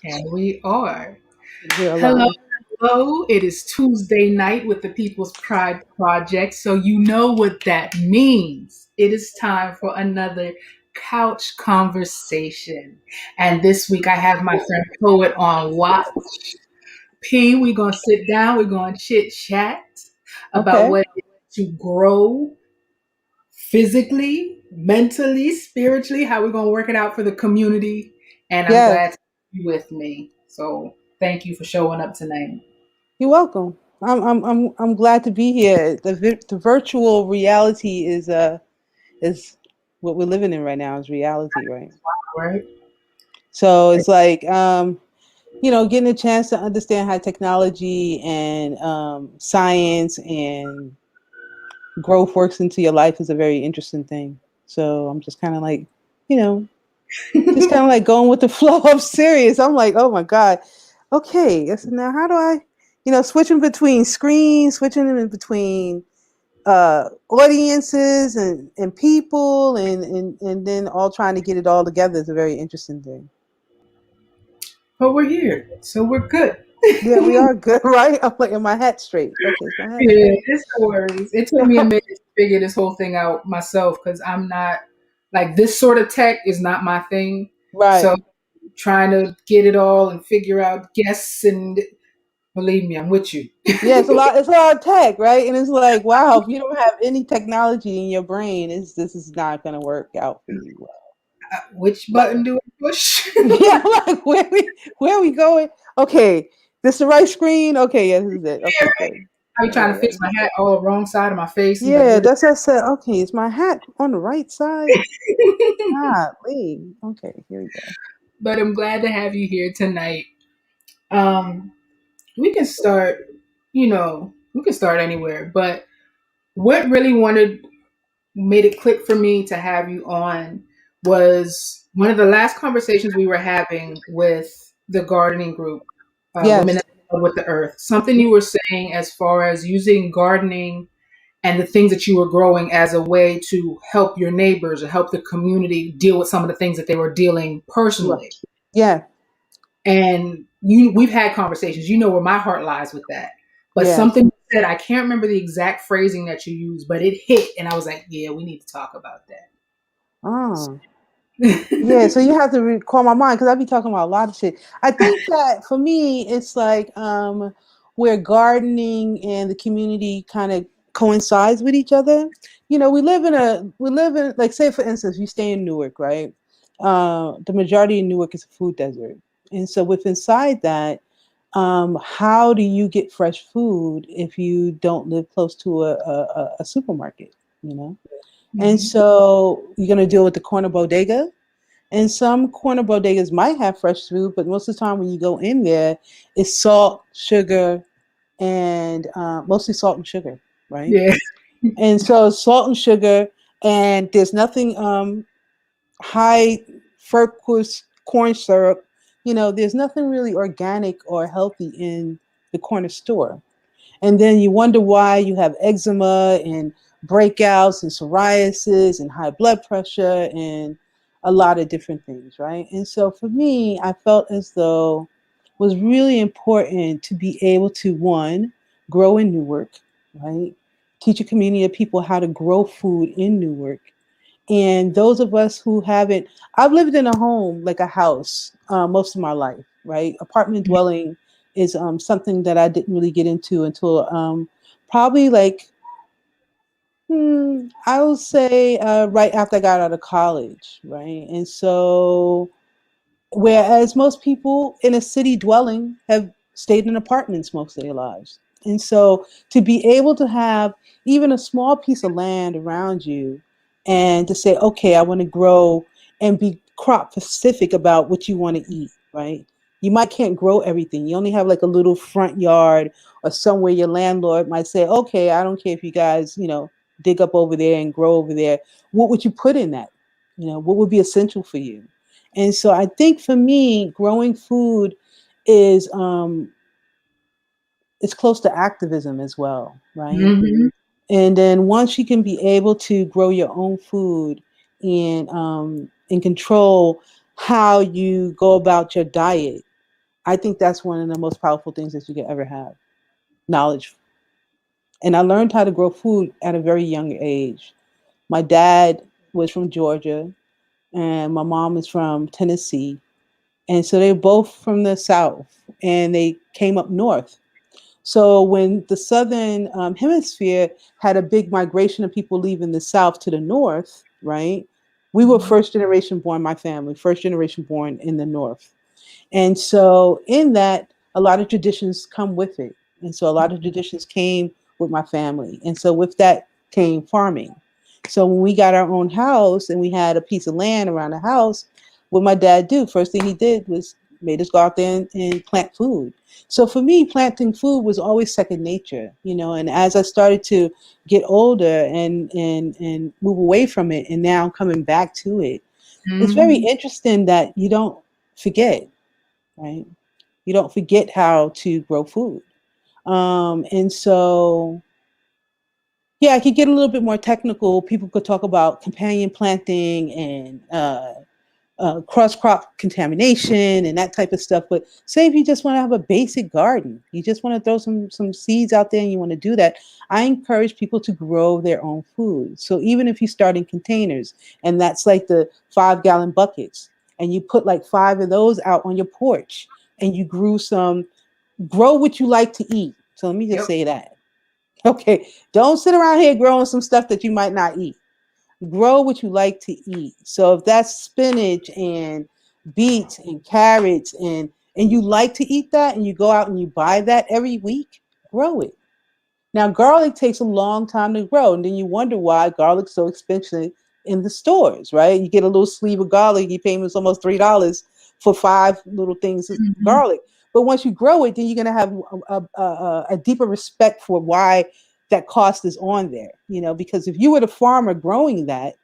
And we are. We're Hello, alive. hello. It is Tuesday night with the People's Pride Project. So you know what that means. It is time for another couch conversation. And this week I have my friend Poet on watch. P, we're going to sit down. We're going to chit chat about Okay. what it is to grow physically, mentally, spiritually, how we're going to work it out for the community. And I'm Yes. glad to be with me. So thank you for showing up tonight. You're welcome. I'm glad to be here. The virtual reality is what we're living in right now is reality, right? All right. So it's like getting a chance to understand how technology and science and growth works into your life is a very interesting thing. So I'm just kind of like, you know, just kind of like going with the flow. I'm serious. I'm like, oh my god. Okay, so now how do I, switching between screens, switching in between audiences and people, and then all trying to get it all together is a very interesting thing. But we're here, so we're good. Yeah, we are good, right? I'm like, am my hat straight? Okay, is my hat Yeah, straight? it's no worries. It took me a minute to figure this whole thing out myself because I'm not like this sort of tech is not my thing. So Right. trying to get it all and figure out guests and believe me, I'm with you. Yeah, it's a lot. It's a lot of tech, right? And it's like, wow, if you don't have any technology in your brain, this is not going to work out for you. Which But button do I push? yeah, like where we going? Okay, this the right screen? Okay, yeah, this is it. Okay, good. I be All trying to fix right. my hat all the wrong side of my face and be like, Yeah, what is that's what I said. Okay, is my hat on the right side? Lee. Okay, here we go. But I'm glad to have you here tonight. Um, we can start, we can start anywhere, but what really made it click for me to have you on was one of the last conversations we were having with the gardening group, Women Yes. in Love with the Earth. Something you were saying as far as using gardening and the things that you were growing as a way to help your neighbors or help the community deal with some of the things that they were dealing Right. personally. Yeah. And we've had conversations. You know where my heart lies with that. But Yes. something you said, I can't remember the exact phrasing that you used, but it hit, and I was like, "Yeah, we need to talk about Oh. Yeah, that." so you have to recall my mind because I be talking about a lot of shit. I think that for me, it's like where gardening and the community kind of coincides with each other. We live in like say for instance, you stay in Newark, right? The majority of Newark is a food desert, and so with inside that, how do you get fresh food if you don't live close to a supermarket? You know, and Mhm. so you're gonna deal with the corner bodega, and some corner bodegas might have fresh food, but most of the time when you go in there, it's salt, sugar, and mostly salt and sugar, right? Yeah. And so salt and sugar, and there's nothing high fructose corn syrup. There's nothing really organic or healthy in the corner store. And then you wonder why you have eczema and breakouts and psoriasis and high blood pressure and a lot of different things, right? And so for me, I felt as though it was really important to be able to one, grow in Newark, right? Teach a community of people how to grow food in Newark. And those of us who haven't, I've lived in a home, like a house, most of my life, right? Apartment dwelling is something that I didn't really get into until probably like, I would say right after I got out of college, right? And so, whereas most people in a city dwelling have stayed in apartments most of their lives. And so to be able to have even a small piece of land around you and to say, okay, I want to grow and be crop specific about what you want to eat, right? You might can't grow everything. You only have like a little front yard or somewhere your landlord might say, okay, I don't care if you guys, dig up over there and grow over there. What would you put in that? What would be essential for you? And so I think for me, growing food is it's close to activism as well, right? Hmm. And then once you can be able to grow your own food and control how you go about your diet, I think that's one of the most powerful things that you could ever have, knowledge. And I learned how to grow food at a very young age. My dad was from Georgia, and my mom is from Tennessee. And so they're both from the South, and they came up north. So when the southern hemisphere had a big migration of people leaving the South to the North, right? We were Mhm. first generation born, my family, first generation born in the North. And so, in that, a lot of traditions come with it. And so, a lot of traditions came with my family. And so, with that came farming. So, when we got our own house and we had a piece of land around the house, what my dad do? First thing he did was made us go out there and plant food. So for me, planting food was always second nature, you know. And as I started to get older and move away from it, and now coming back to it, it's very Mhm. interesting that you don't forget, right? You don't forget how to grow food. And so, yeah, I could get a little bit more technical. People could talk about companion planting and cross crop contamination and that type of stuff. But say if you just want to have a basic garden, you just want to throw some seeds out there and you want to do that, I encourage people to grow their own food. So even if you start in containers, and that's like the 5 gallon buckets, and you put like five of those out on your porch, and you grow what you like to eat. So let me just Yep. say that. Okay, don't sit around here growing some stuff that you might not eat. Grow what you like to eat. So if that's spinach and beets and carrots and you like to eat that and you go out and you buy that every week, grow it. Now garlic takes a long time to grow, and then you wonder why garlic's so expensive in the stores, right? You get a little sleeve of garlic, you pay almost $3 for five little things of Mhm. garlic. But once you grow it, then you're gonna have a deeper respect for why that cost is on there, you know, because if you were the farmer growing that,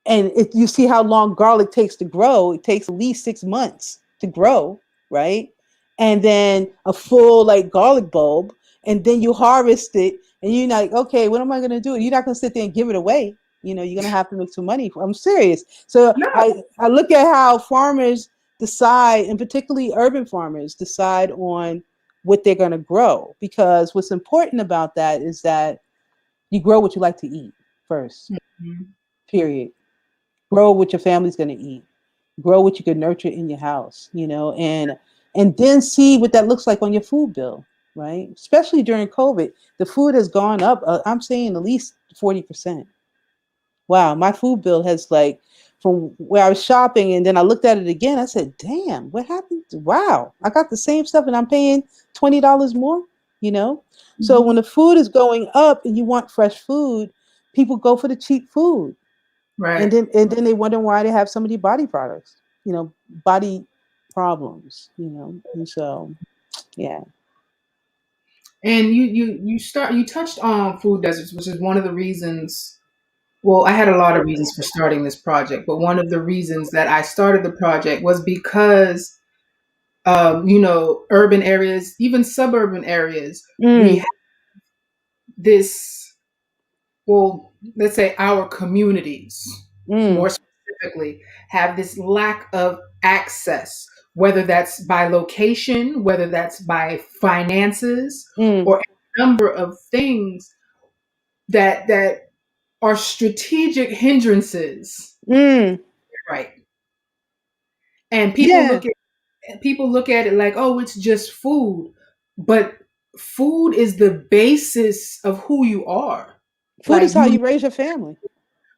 and if you see how long garlic takes to grow, it takes at least 6 months to grow, right? And then a full like garlic bulb, and then you harvest it, and you're like, okay, what am I gonna do? You're not gonna sit there and give it away. You know, you're gonna have to make some money. I'm serious. So No. I look at how farmers decide, and particularly urban farmers decide on what they're gonna grow, because what's important about that is that you grow what you like to eat first. Mhm. Period. Grow what your family's going to eat. Grow what you can nurture in your house, you know, and then see what that looks like on your food bill, right? Especially during COVID, the food has gone up. I'm saying at least 40%. Wow, my food bill has like, from where I was shopping, and then I looked at it again. I said, "Damn, what happened? Wow, I got the same stuff and I'm paying $20 more." You know, so when Mhm. the food is going up and you want fresh food, people go for the cheap food, Right. and then they wonder why they have so many body products, you know, body problems, you know. And so, yeah. And you touched on food deserts, which is one of the reasons. Well, I had a lot of reasons for starting this project, but one of the reasons that I started the project was because, urban areas, even suburban areas, we Mm, have this. Well, let's say our communities, more mm, specifically, have this lack of access, whether that's by location, whether that's by finances, mm, or a number of things that are strategic hindrances, mm. right? And Yeah, people look at it like, oh, it's just food, but food is the basis of who you are. food is Like how you you raise your family.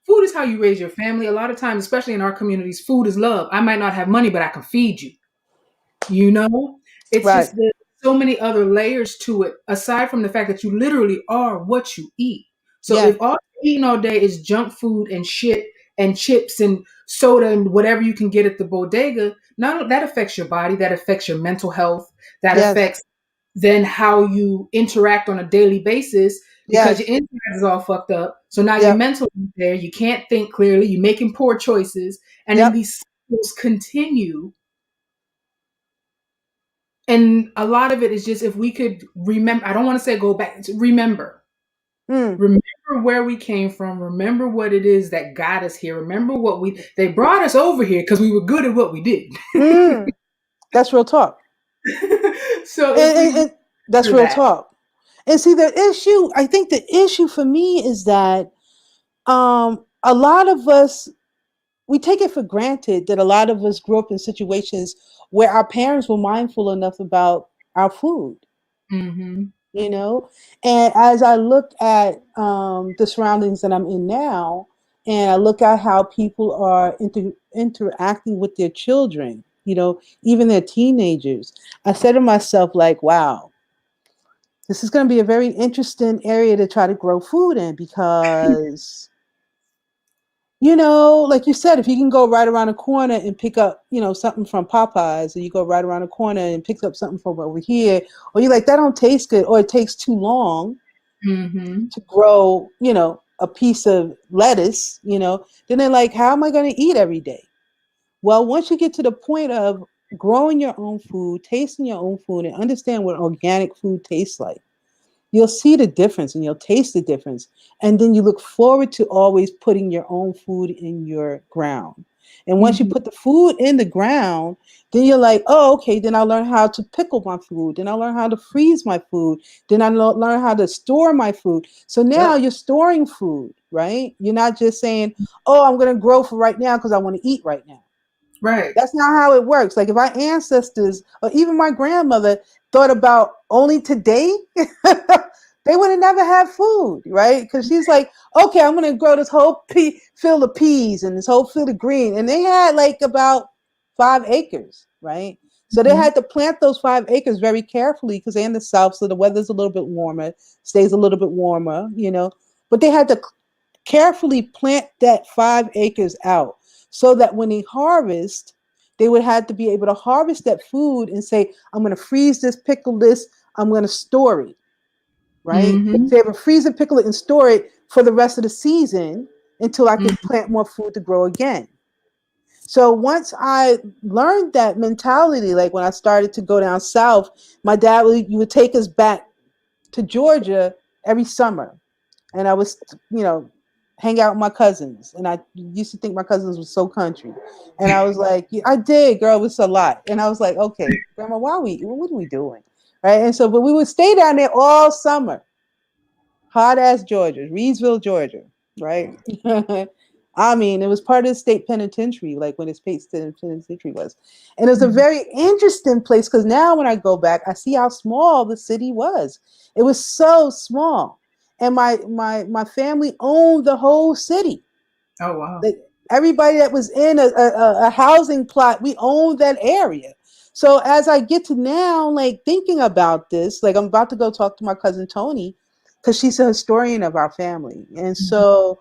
Food is how you raise your family. A lot of times, especially in our communities, food is love. I might not have money, but I can feed you. You know, it's Right. just there's so many other layers to it aside from the fact that you literally are what you eat. So Yeah. if all you're eating all day is junk food and shit and chips and soda and whatever you can get at the bodega, not that affects your body, that affects your mental health, that Yes. affects then how you interact on a daily basis because your Yes. insides is all fucked up. So now your Yep. mental is there, you can't think clearly, you're making poor choices, and then Yep. these cycles continue. And a lot of it is just if we could remember, I don't want to say go back, it's remember. Mm, Remember where we came from. Remember what it is that got us here. Remember what they brought us over here because we were good at what we did. mm. That's real talk. So if And, we and, do and that's real that, talk. And see, the issue, I think the issue for me is that a lot of us, we take it for granted that a lot of us grew up in situations where our parents were mindful enough about our food, hmm you know. And as I look at the surroundings that I'm in now, and I look at how people are interacting with their children, you know, even their teenagers, I said to myself, like, wow, this is going to be a very interesting area to try to grow food in because, you know, like you said, if you can go right around the corner and pick up, you know, something from Popeyes, or you go right around the corner and pick up something from over here, or you're like, that don't taste good, or it takes too long hmm to grow, you know, a piece of lettuce, you know, then they're like, how am I going to eat every day? Well, once you get to the point of growing your own food, tasting your own food, and understand what organic food tastes like, you'll see the difference and you'll taste the difference. And then you look forward to always putting your own food in your ground. And once you hmm put the food in the ground, then you're like, oh, okay, then I'll learn how to pickle my food. Then I'll learn how to freeze my food. Then I'll learn how to store my food. So now yep, you're storing food, right? You're not just saying, oh, I'm going to grow for right now because I want to eat right now. right. That's not how it works. Like if our ancestors or even my grandmother thought about only today, they would have never had food, right? Because she's like, okay, I'm gonna grow this whole field of peas and this whole field of green, and they had like about 5 acres, right? So they hmm had to plant those 5 acres very carefully because they're in the south, so the weather's a little bit warmer, stays a little bit warmer, you know. But they had to carefully plant that 5 acres out so that when they harvest, they would have to be able to harvest that food and say, I'm going to freeze this, pickle this, I'm going to store it, right? hmm So they would freeze it, pickle it, and store it for the rest of the season until I could hmm plant more food to grow again. So once I learned that mentality, like when I started to go down south, my dad would, you would take us back to Georgia every summer, and I was, you know, hang out with my cousins. And I used to think my cousins were so country. And I was like, yeah, I did, girl, it's a lot. And I was like, okay, grandma, what are we doing? Right. And so, but we would stay down there all summer, hot ass Georgia, Reedsville, Georgia. Right. I mean, it was part of the state penitentiary, like when the state penitentiary was. And it was a hmm very interesting place because now when I go back, I see how small the city was. It was so small. And my family owned the whole city. Oh wow. Like everybody that was in a housing plot, we owned that area. So as I get to now, like thinking about this, like I'm about to go talk to my cousin Tony because she's a historian of our family. And hmm so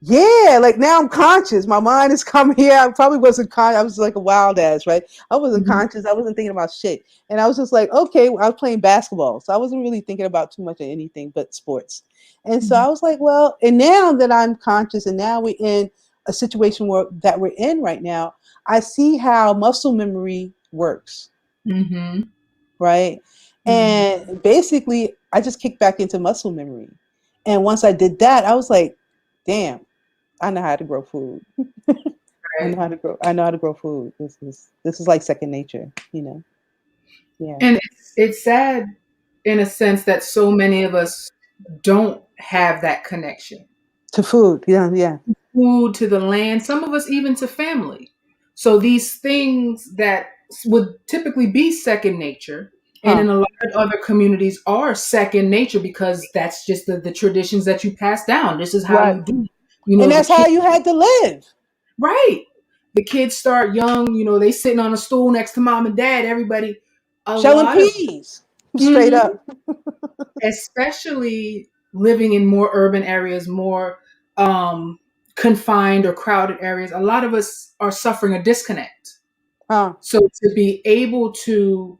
yeah, like now I'm conscious. My mind is coming here. I probably wasn't conscious. I was like a wild ass, right? I wasn't hmm conscious. I wasn't thinking about shit. And I was just like, okay, I was playing basketball. So I wasn't really thinking about too much of anything but sports. And so I was like, well, and now that I'm conscious and now we're in a situation where that we're in right now, I see how muscle memory works, hmm right? hmm And basically I just kicked back into muscle memory. And once I did that, I was like, damn, I know how to grow food. I know Right. how to grow. I know how to grow food. This is like second nature, you know. Yeah. And it's sad in a sense that so many of us don't have that connection. To food. Yeah. Yeah. Food to the land, some of us even to family. So these things that would typically be second nature, and Huh. in a lot of other communities are second nature because that's just the traditions that you pass down. This is how Right. you do. You And know, the that's kid, how you had to live. right? The kids start young. You know, they sitting on a stool next to mom and dad. Everybody, a Shelling lot of, peas. Straight mhm, up. especially living in more urban areas, more um, confined or crowded areas, a lot of us are suffering a disconnect. Huh. So to be able to,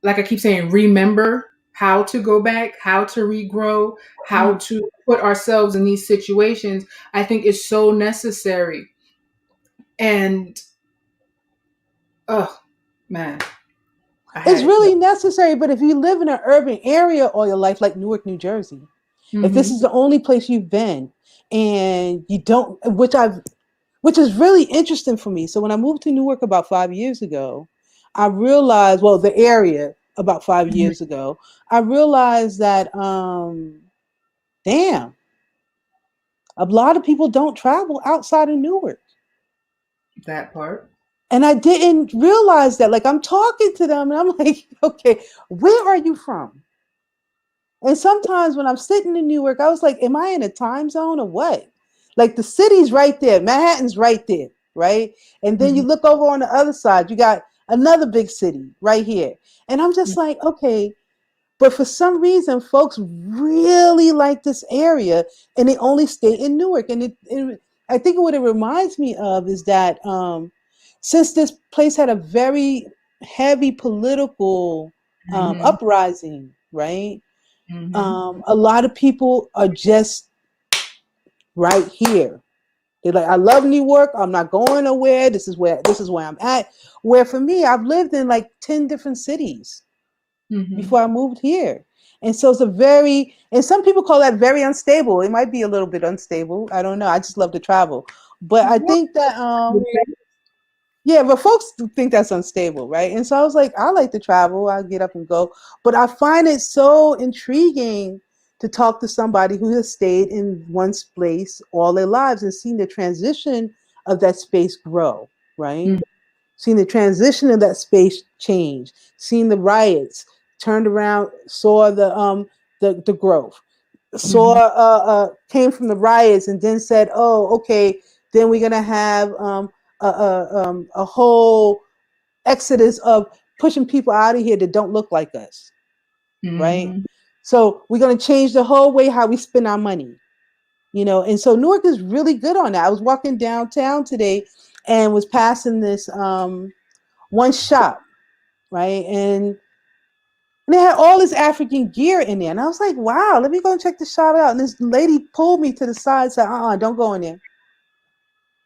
like I keep saying, remember how to go back, how to regrow, how Mm. to put ourselves in these situations, I think is so necessary. And oh man, I It's had it. really necessary, but if you live in an urban area all your life, like Newark, New Jersey, if this Mm-hmm. is the only place you've been and you don't, which is really interesting for me. So when I moved to Newark about 5 years ago, I realized, well, the area about 5 Mhm. years ago, I realized that, damn, a lot of people don't travel outside of Newark. That part. And I didn't realize that. Like, I'm talking to them and I'm like, okay, where are you from? And sometimes when I'm sitting in Newark, I was like, am I in a time zone or what? Like, the city's right there, Manhattan's right there, right? And then you Mhm. look over on the other side, you got another big city right here. And I'm just like, okay, but for some reason, folks really like this area and they only stay in Newark. And I think what it reminds me of is that, since this place had a very heavy political, Mhm. uprising, right? Mhm. A lot of people are just right here. They're like, I love New York. I'm not going nowhere. This is where I'm at. Where for me, I've lived in like 10 different cities Mhm. before I moved here. And so it's a very, and some people call that very unstable. It might be a little bit unstable. I don't know. I just love to travel. But I Well, think that, yeah, but folks think that's unstable, right? And so I was like, I like to travel. I get up and go. But I find it so intriguing to talk to somebody who has stayed in one place all their lives and seen the transition of that space grow, right? Mhm. Seen the transition of that space change, seen the riots, turned around, saw the growth, saw, Mhm. came from the riots, and then said, "Oh, okay, then we're gonna have, a whole exodus of pushing people out of here that don't look like us, right? Mhm. So we're gonna change the whole way how we spend our money, you know." And so Newark is really good on that. I was walking downtown today and was passing this, one shop, right? And they had all this African gear in there. And I was like, wow, let me go and check the shop out. And this lady pulled me to the side and said, don't go in there.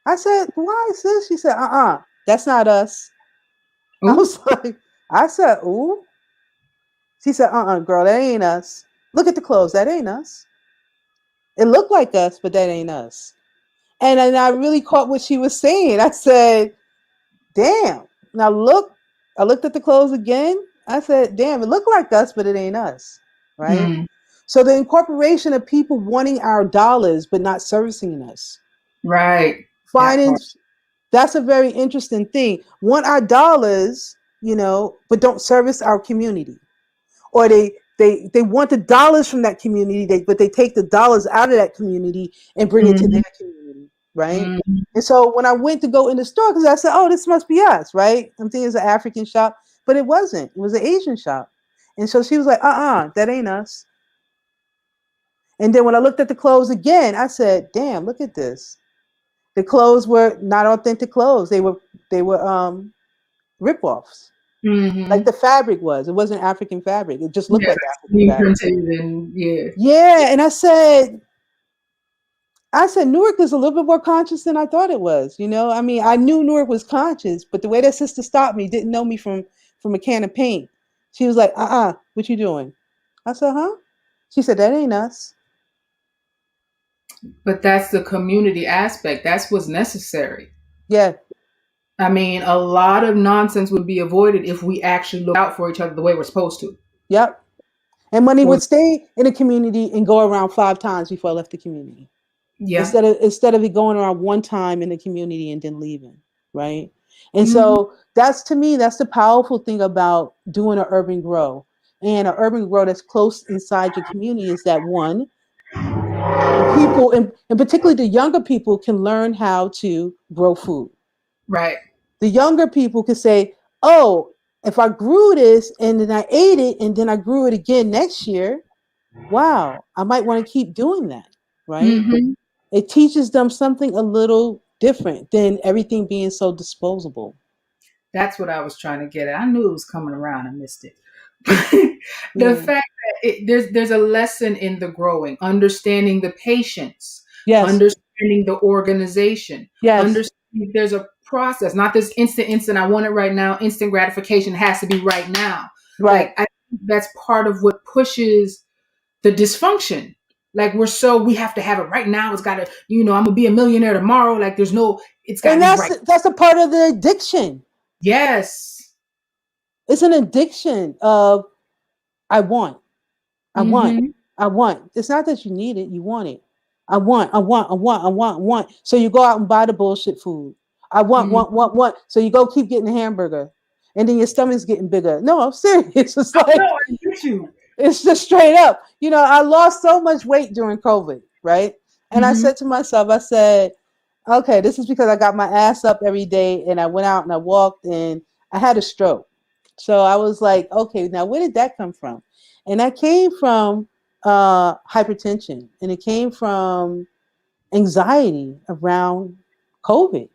I said, why, sis? She said, that's not us. I Ooh. was like, I said, ooh. She said, girl, that ain't us. Look at the clothes. That ain't us. It looked like us, but that ain't us. And then I really caught what she was saying. I said, damn. Now look, I looked at the clothes again. I said, damn, it looked like us, but it ain't us. Right? Mm. So the incorporation of people wanting our dollars but not servicing us. Right. That part. Finance, that's a very interesting thing. Want our dollars, but don't service our community. Or they want the dollars from that community, but they take the dollars out of that community and bring it to their Mhm. community, right? Mhm. And so when I went to go in the store, because I said, "Oh, this must be us," right? I'm thinking it's an African shop, but it wasn't. It was an Asian shop. And so she was like, that ain't us." And then when I looked at the clothes again, I said, "Damn, look at this." The clothes were not authentic clothes. They were rip-offs. Like Mhm. the fabric was. It wasn't African fabric. It just looked Yeah, like like African screen fabric. printed and yeah. Yeah, and I said Newark is a little bit more conscious than I thought it was. I mean, I knew Newark was conscious, but the way that sister stopped me, didn't know me from a can of paint. She was like, what you doing?" I said, "Huh?" She said, "That ain't us." But that's the community aspect. That's what's necessary. Yeah, I mean, a lot of nonsense would be avoided if we actually look out for each other the way we're supposed to. yep. And money Or would stay in the community and go around 5 times before I left the community. yeah. Instead of it going around one time in the community and then leaving, right? And Mhm. so that's, to me, that's the powerful thing about doing an urban grow. And an urban grow that's close inside your community is that, one, the people, and particularly the younger people, can learn how to grow food. Right. The younger people can say, "Oh, if I grew this and then I ate it and then I grew it again next year, wow, I might want to keep doing that," right? Mhm. It teaches them something a little different than everything being so disposable. That's what I was trying to get at. I knew it was coming around. I missed it. The Yeah. fact that there's a lesson in the growing, understanding the patience, Yes. understanding the organization, Yes. understanding there's a process, not this instant. I want it right now. Instant gratification has to be right now. Right. Like I think that's part of what pushes the dysfunction. Like we have to have it right now. It's got to, I'm gonna be a millionaire tomorrow. Like there's no, it's got to And be that's right. that's a part of the addiction. Yes. It's an addiction of I want, I want, Mhm. I want. It's not that you need it, you want it. I want, I want, I want, I want, I want. So you go out and buy the bullshit food. I want, Mhm. want, want, want. So you go keep getting the hamburger. And then your stomach's getting bigger. No, I'm serious. It's Oh no, like, I get you. it's just straight up. I lost so much weight during COVID, right? And I Mhm. said to myself, I said, okay, this is because I got my ass up every day and I went out and I walked and I had a stroke. So I was like, okay, now where did that come from? And that came from hypertension and it came from anxiety around COVID.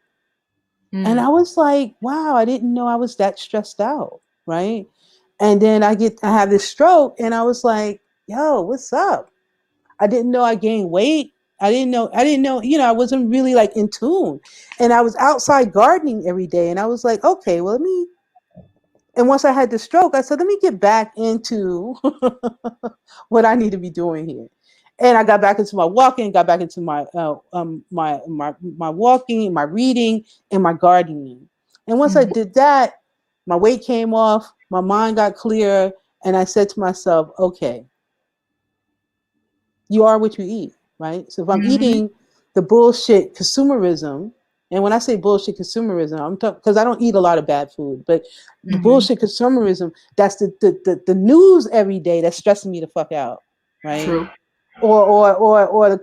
And Mm. I was like, wow, I didn't know I was that stressed out, right? And then I have this stroke and I was like, yo, what's up? I didn't know I gained weight. I didn't know, I wasn't really like in tune. And I was outside gardening every day and I was like, okay, well, and once I had the stroke, I said, let me get back into what I need to be doing here. And I got back into my walking, got back into my walking, my reading, and my gardening. And once I Mm. did that, my weight came off, my mind got clearer, and I said to myself, okay, you are what you eat, right? So if I'm Mhm. eating the bullshit consumerism, and when I say bullshit consumerism, I'm talking because I don't eat a lot of bad food, but the Mhm. bullshit consumerism, that's the news every day that's stressing me the fuck out, right? True. Or the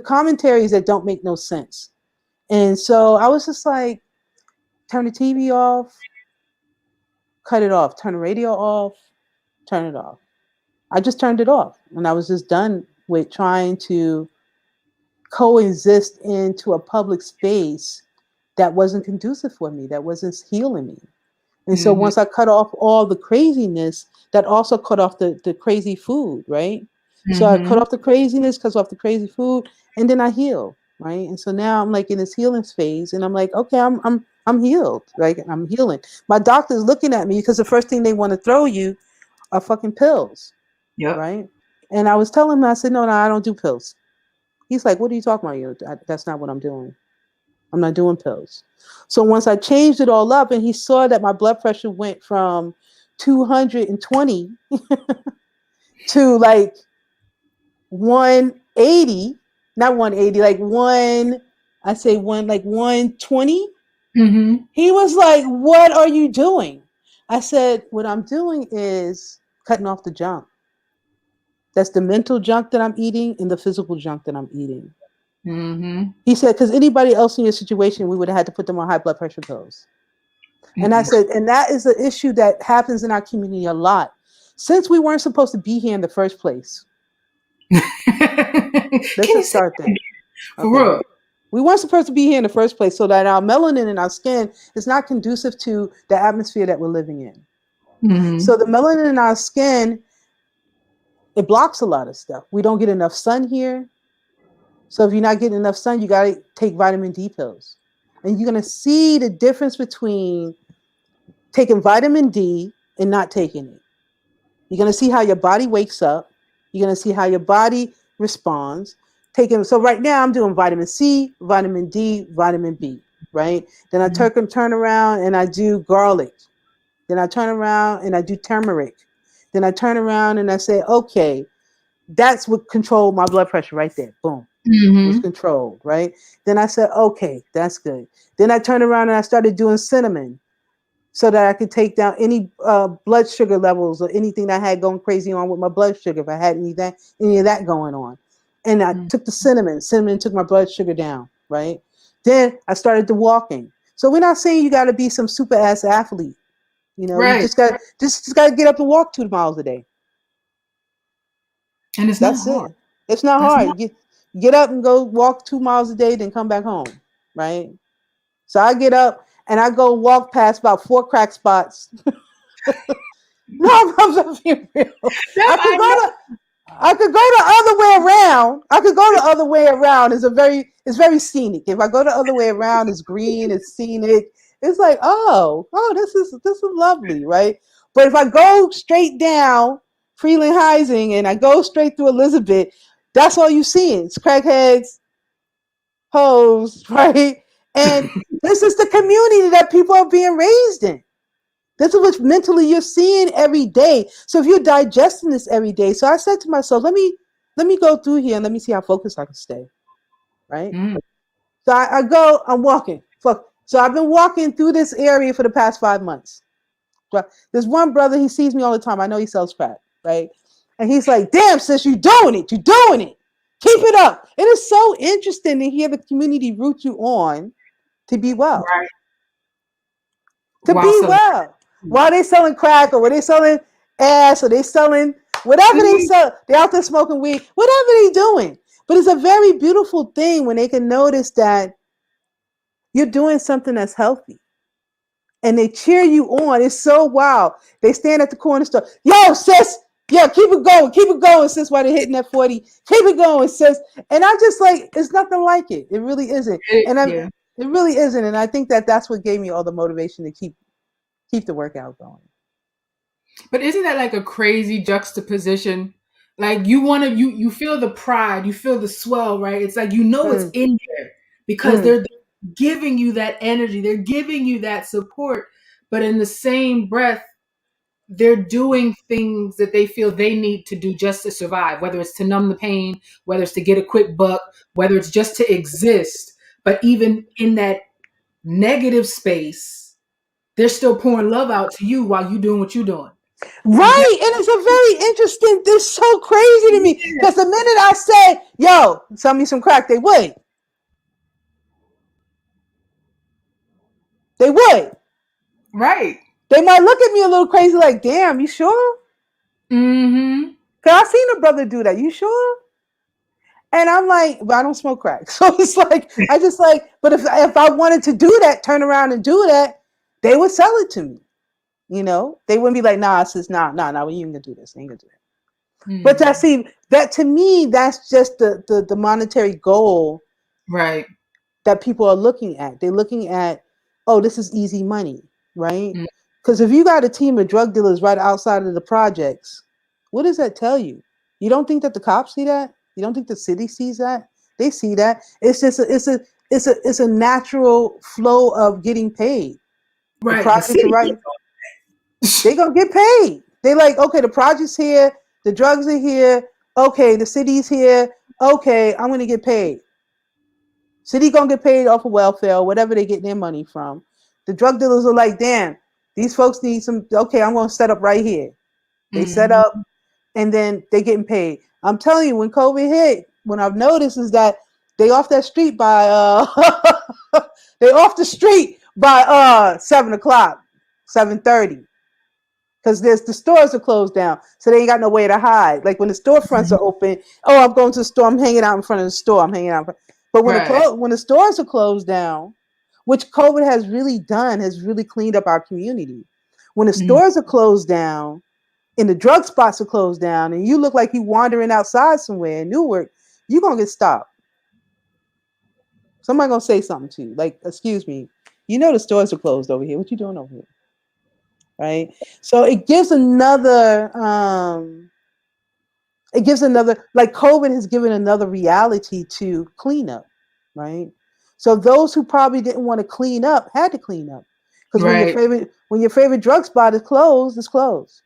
commentaries that don't make no sense. And so I was just like, turn the TV off, cut it off, turn the radio off, turn it off. I just turned it off, and I was just done with trying to coexist into a public space that wasn't conducive for me, that wasn't healing me. And so Mhm. once I cut off all the craziness, that also cut off the crazy food, right? So I cut Mhm. off the craziness, cut off the crazy food, and then I heal, right? And so now I'm like in this healing phase, and I'm like, okay, I'm healed, like I'm healing. My doctor's looking at me because the first thing they want to throw you are fucking pills, Yep. right? And I was telling him, I said, no, I don't do pills. He's like, what are you talking about? That's not what I'm doing. I'm not doing pills. So once I changed it all up and he saw that my blood pressure went from 220 to like 180, not 180, like I say one, like 120. Mhm. He was like, what are you doing? I said, what I'm doing is cutting off the junk. That's the mental junk that I'm eating and the physical junk that I'm eating. Mhm. He said, because anybody else in your situation, we would have had to put them on high blood pressure pills. And I Mm-mm. said, and that is an issue that happens in our community a lot. Since we weren't supposed to be here in the first place, let's Can you just say start there. for Okay. real? We weren't supposed to be here in the first place, so that our melanin in our skin is not conducive to the atmosphere that we're living in. Mhm. So the melanin in our skin, it blocks a lot of stuff. We don't get enough sun here. So if you're not getting enough sun, you got to take vitamin D pills. And you're going to see the difference between taking vitamin D and not taking it. You're going to see how your body wakes up. You're going to see how your body responds. So right now I'm doing vitamin C, vitamin D, vitamin B, right? Then I Mhm. turn around and I do garlic. Then I turn around and I do turmeric. Then I turn around and I say, okay, that's what controlled my blood pressure right there. Boom. Was Mhm. controlled, right? Then I said, okay, that's good. Then I turned around and I started doing cinnamon so that I could take down any blood sugar levels or anything that I had going crazy on with my blood sugar if I had any of that going on. And I Mhm. took the cinnamon. Cinnamon took my blood sugar down, right? Then I started the walking. So we're not saying you got to be some super ass athlete. You Right. just got to get up and walk 2 miles a day. And it's not That's hard. it. It's not That's hard. not. Get up and go walk 2 miles a day, then come back home, right? So I get up and I go walk past about 4 crack spots. No, I'm being real. No, I could I go know. to I could go the other way around. I could go the other way around. It's very scenic. If I go the other way around, it's green, it's scenic. It's like, this is lovely, right? But if I go straight down Freeland Heising and I go straight through Elizabeth, that's all you see. It's crackheads, hoes, right? And this is the community that people are being raised in. This is what mentally you're seeing every day. So if you're digesting this every day, so I said to myself, let me go through here and let me see how focused I can stay. Right. Mm. So I go, I'm walking. Fuck. So I've been walking through this area for the past 5 months. But there's one brother, he sees me all the time. I know he sells crack, right? And he's like, damn, sis, you doing it. You doing it. Keep it up. It is so interesting to hear the community root you on to be well. Right. To While be selling. well. While they selling crack or when they selling ass or they selling whatever they Mhm. sell, they out there smoking weed, whatever they doing. But it's a very beautiful thing when they can notice that you're doing something that's healthy and they cheer you on. It's so wild. They stand at the corner store. Yo, sis, yeah, keep it going, sis, while they're hitting that 40. Keep it going, sis. And I just like, it's nothing like it. It really isn't. And I'm, Yeah. it really isn't. And I think that that's what gave me all the motivation to keep the workout going. But isn't that like a crazy juxtaposition? Like you want to, you feel the pride, you feel the swell, right? It's like you know it's Mm, in there because mm. they're giving you that energy, they're giving you that support, but in the same breath, they're doing things that they feel they need to do just to survive, whether it's to numb the pain, whether it's to get a quick buck, whether it's just to exist. But even in that negative space, they're still pouring love out to you while you doing what you're doing. Is that Right. And it's a very interesting, it's so crazy to me. yeah, Because the minute I say, yo, sell me some crack, they would. They would. right? They might look at me a little crazy, like, damn, you sure? Mm-hmm. Because I've seen a brother do that. You sure? And I'm like, but I don't smoke crack. So it's like, I just like, but if I wanted to do that, turn around and do that, they would sell it to me. They wouldn't be like, nah, sis, nah, we ain't gonna do this. Ain't gonna do that. But that Mm. see, that to me, that's just the monetary goal Right. that people are looking at. They're looking at, oh, this is easy money, right? Mm. Because if you got a team of drug dealers right outside of the projects, what does that tell you? You don't think that the cops see that? You don't think the city sees that? They see that. It's just it's a natural flow of getting paid. The Right. The projects are city. right. They gonna get paid. They like, okay, the project's here, the drugs are here, okay, the city's here, okay, I'm gonna get paid. City gonna get paid off of welfare, whatever they get their money from. The drug dealers are like, damn, these folks need some. Okay, I'm gonna set up right here. They set Mm-hmm. up, and then they getting paid. I'm telling you, when COVID hit, what I've noticed is that they off that street by they off the street by 7 o'clock, 7:30 because there's the stores are closed down, so they ain't got no way to hide. Like when the storefronts are open, oh, I'm going to the store. I'm hanging out in front of the store. I'm hanging out. But Right. when the stores are closed down, which COVID has really done, has really cleaned up our community. When the Mm. stores are closed down and the drug spots are closed down, and you look like you wandering outside somewhere in Newark, you're gonna get stopped. Somebody gonna say something to you, like, "Excuse me, the stores are closed over here. What you doing over here?" Right? So it gives another, like COVID has given another reality to cleanup, right? So those who probably didn't want to clean up had to clean up. Because Right. when your favorite drug spot is closed, it's closed.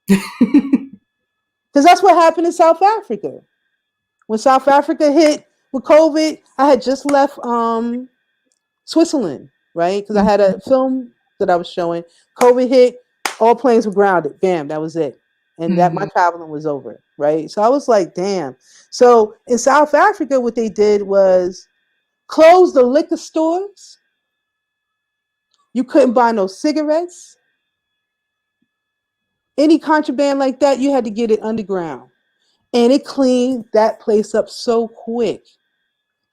Because that's what happened in South Africa. When South Africa hit with COVID, I had just left Switzerland, right? Because I had a film that I was showing. COVID hit, all planes were grounded. Bam, that was it. And that my Mm-hmm. traveling was over, right? So I was like, damn. So in South Africa, what they did was close the liquor stores. You couldn't buy no cigarettes. Any contraband like that, you had to get it underground. And it cleaned that place up so quick.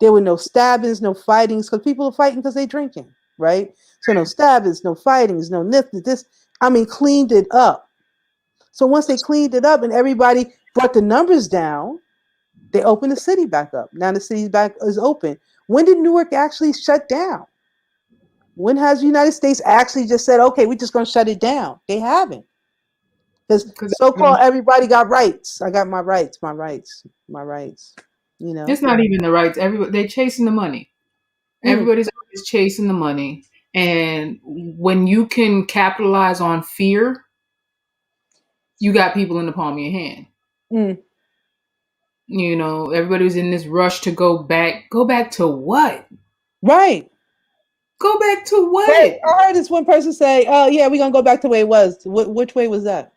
There were no stabbings, no fightings, because people are fighting because they're drinking, right? So no stabbings, no fightings, no this. I mean, cleaned it up. So once they cleaned it up and everybody brought the numbers down, they opened the city back up. Now the city back is open. When did Newark actually shut down? When has the United States actually just said, okay, we're just going to shut it down? They haven't. Because Because so-called everybody got rights. I got my rights, my rights, my rights. You know. it's not even the rights. Everybody they chasing the money. Mm. Everybody's always chasing the money. And when you can capitalize on fear, you got people in the palm of your hand. Mm. Everybody was in this rush to go back. Go back to what? Right. Go back to Hey, what? I heard this one person say, "Oh yeah, we're gonna go back to the way it was." Which way was that?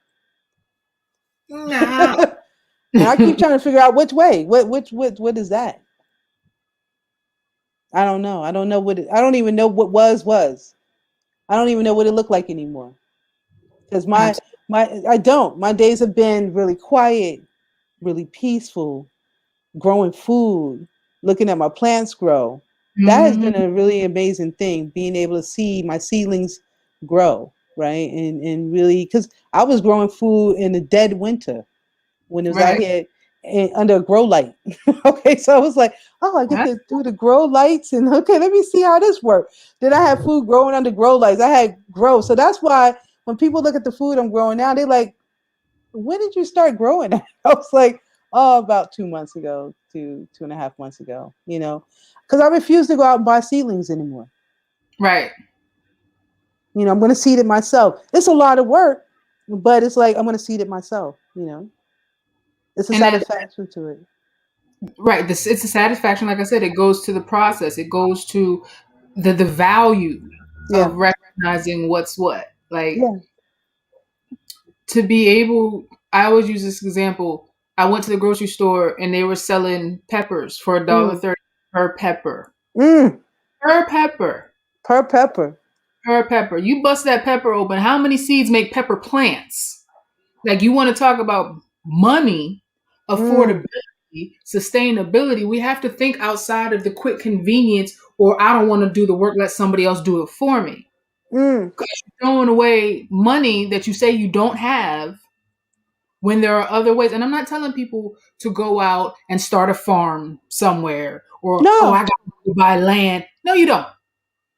Nah. And I keep trying to figure out which way. What is that? I don't know. I don't know what. I don't even know what was. I don't even know what it looked like anymore. Because Absolutely. my I don't. My days have been really quiet, really peaceful, growing food, looking at my plants grow. That has been Hmm. a really amazing thing, being able to see my seedlings grow, right? And really, because I was growing food in the dead winter when it was out Right. here under a grow light. Okay, so I was like, oh, I get That's to do the grow lights, and okay, let me see how this works. Then I had food growing under grow lights. I had grow, so that's why when people look at the food I'm growing now, they like, when did you start growing? I was like, oh, about 2 months ago, 2.5 months ago. Because I refuse to go out and buy seedlings anymore. right. I'm going to seed it myself. It's a lot of work, but it's like I'm going to seed it myself. It's a And that satisfaction to it. right. This it's a satisfaction. Like I said, it goes to the process. It goes to the value Yeah, of recognizing what's what. Like yeah. to be able. I always use this example. I went to the grocery store and they were selling peppers for a dollar Mm, thirty per pepper. mm, Per pepper. per pepper. Per pepper. You bust that pepper open. How many seeds make pepper plants? Like you want to talk about money, Mm, affordability, sustainability. We have to think outside of the quick convenience, or I don't want to do the work, let somebody else do it for me. mm. Because you're throwing away money that you say you don't have when there are other ways. And I'm not telling people to go out and start a farm somewhere or, oh, I No, got to buy land. No, you don't.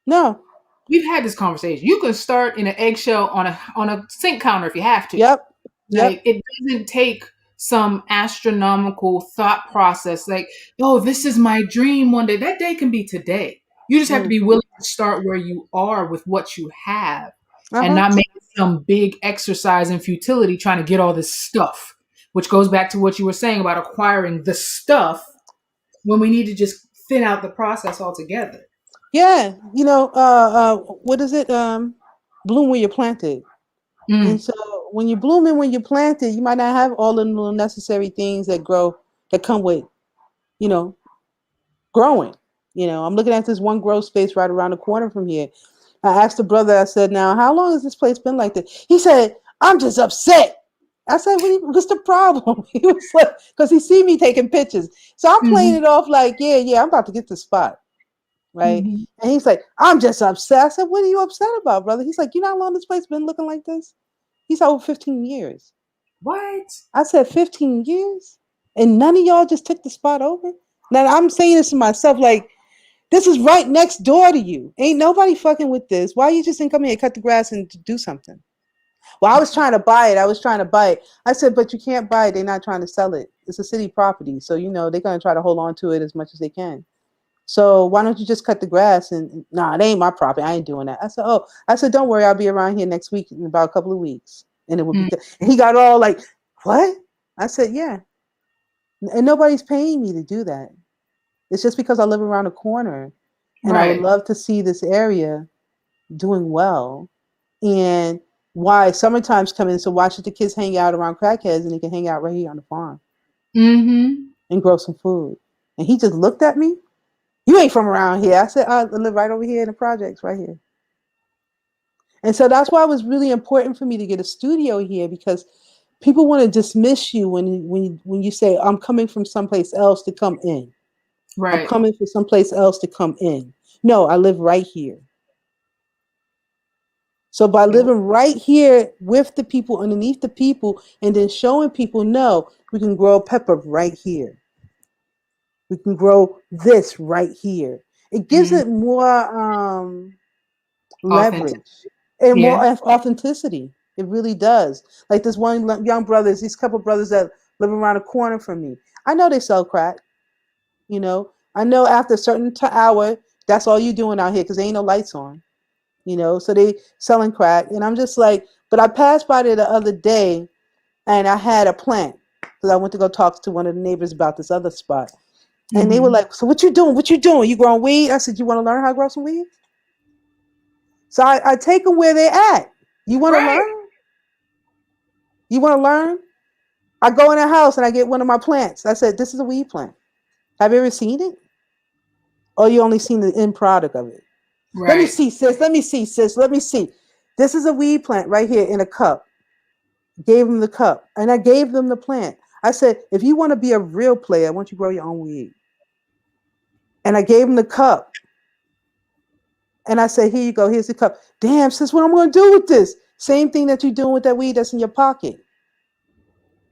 no. We've had this conversation. You can start in an eggshell on a sink counter if you have to. Yep, Like yep. it doesn't take some astronomical thought process like, oh, this is my dream one day. That day can be today. You just have to Mm. be willing to start where you are with what you have Uh and huh. not make it some big exercise in futility trying to get all this stuff, which goes back to what you were saying about acquiring the stuff when we need to just thin out the process altogether. Yeah. What is it? Bloom where you're planted. And Mm, so when you're blooming, when you're planted, you might not have all the little necessary things that grow that come with, you know, growing. I'm looking at this one grow space right around the corner from here. I asked the brother, I said, now, how long has this place been like this? He said, I'm just upset. I said, what's the problem? He was like, because he see me taking pictures. So I'm playing hmm it off like, yeah, yeah, I'm about to get the spot. Right. hmm And he's like, I'm just upset. I said, what are you upset about, brother? He's like, you know how long this place been looking like this? He's over 15 years. What? I said, 15 years? And none of y'all just took the spot over? Now I'm saying this to myself, like, this is right next door to you. Ain't nobody fucking with this. Why you just didn't come here and cut the grass and do something? Well, I was trying to buy it. I was trying to buy it. I said, but you can't buy it. They're not trying to sell it. It's a city property. So, they're going to try to hold on to it as much as they can. So why don't you just cut the grass? And nah, it ain't my property. I ain't doing that. I said, oh, I said, don't worry. I'll be around here next week in about a couple of weeks. And it will be Mm, good. And he got all like, what? I said, yeah. And nobody's paying me to do that. It's just because I live around the corner and I would right. love to see this area doing well. And why summertime's coming, so why should the kids hang out around crackheads and they can hang out right here on the farm Hmm. and grow some food? And he just looked at me. You ain't from around here. I said, I live right over here in the projects right here. And so that's why it was really important for me to get a studio here because people want to dismiss you when you say, I'm coming from someplace else to come in. I'm Right. coming from someplace else to come in. No, I live right here. So by Yep. living right here with the people, underneath the people, and then showing people, no, we can grow pepper right here. We can grow this right here. It gives Mm. it more Authentic. leverage and more Yeah. authenticity. It really does. Like this one young brothers, these couple brothers that live around the corner from me. I know they sell crack. I know after a certain hour, that's all you doing out here because there ain't no lights on. So they selling crack. And I'm just like, but I passed by there the other day and I had a plant because I went to go talk to one of the neighbors about this other spot. And they were Hmm. like, so what you doing? What you doing? You growing weed? I said, you want to learn how to grow some weed? So I take them where they're at. You want to Right. learn? You want to learn? I go in a house and I get one of my plants. I said, this is a weed plant. Have you ever seen it? Or you only seen the end product of it? Let me Right. see, sis. Let me see, sis. Let me see. This is a weed plant right here in a cup. Gave them the cup. And I gave them the plant. I said, if you want to be a real player, I want you to grow your own weed. And I gave them the cup. And I said, here you go. Here's the cup. Damn, sis, what am I going to do with this? Same thing that you're doing with that weed that's in your pocket.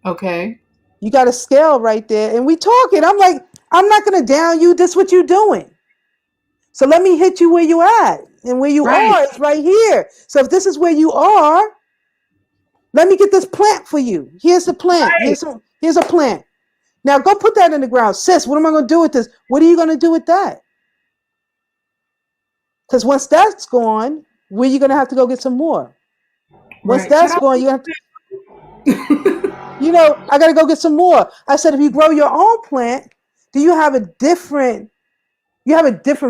Okay. You got a scale right there. And we talking. I'm like, I'm not going to down you. This is what you're doing. So let me hit you where you at. And where you Right. are is right here. So if this is where you are, let me get this plant for you. Here's the plant. Right. Here's a plant. Now go put that in the ground. Sis, what am I going to do with this? What are you going to do with that? Because once that's gone, where you going to have to go get some more? Once Right. Shout that's out. gone, I got to go get some more. I said, if you grow your own plant, do you have a different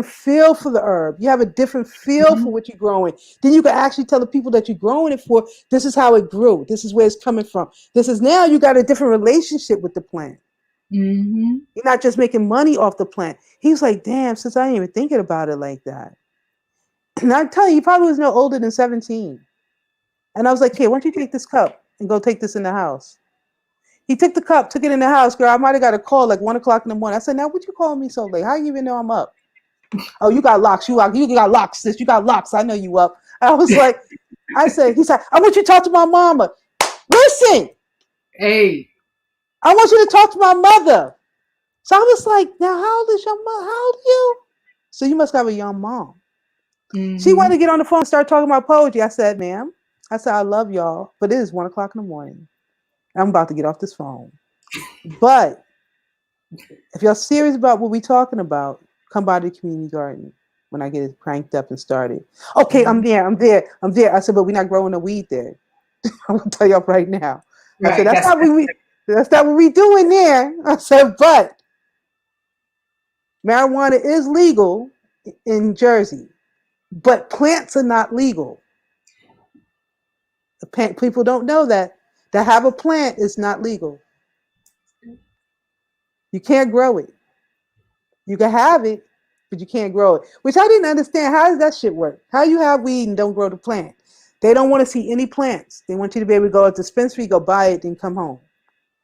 feel for the herb. You have a different feel Hmm. for what you're growing. Then you can actually tell the people that you're growing it for, this is how it grew. This is where it's coming from. This is now you got a different relationship with the plant. Hmm. You're not just making money off the plant. He's like, damn, since I ain't even thinking about it like that. And I'm telling you, he probably was no older than 17. And I was like, hey, why don't you take this cup and go take this in the house? He took the cup, took it in the house, girl. I might have got a call like 1 o'clock in the morning. I said, now what you calling me so late? How you even know I'm up? Oh, you got locks. You got locks, sis. You got locks. I know you up. I was like, he said, I want you to talk to my mama. Listen, Hey. I want you to talk to my mother. So I was like, now how old is your mom? How old are you? So you must have a young mom. She wanted Hmm. to get on the phone and start talking about poetry. I said, ma'am, I said, I love y'all, but it is 1 o'clock in the morning. I'm about to get off this phone. But if y'all serious about what we talking about, come by the community garden when I get it cranked up and started. Okay, I'm Hmm. there. I'm there. I'm there. I said, but we're not growing the weed there. I'm gonna tell y'all right now. I said, Right. that's not what we doing there. I said, but marijuana is legal in Jersey, but plants are not legal. People don't know that. To have a plant is not legal. You can't grow it. You can have it, but you can't grow it. Which I didn't understand. How does that shit work? How you have weed and don't grow the plant? They don't want to see any plants. They want you to be able to go to the dispensary, go buy it, then come home.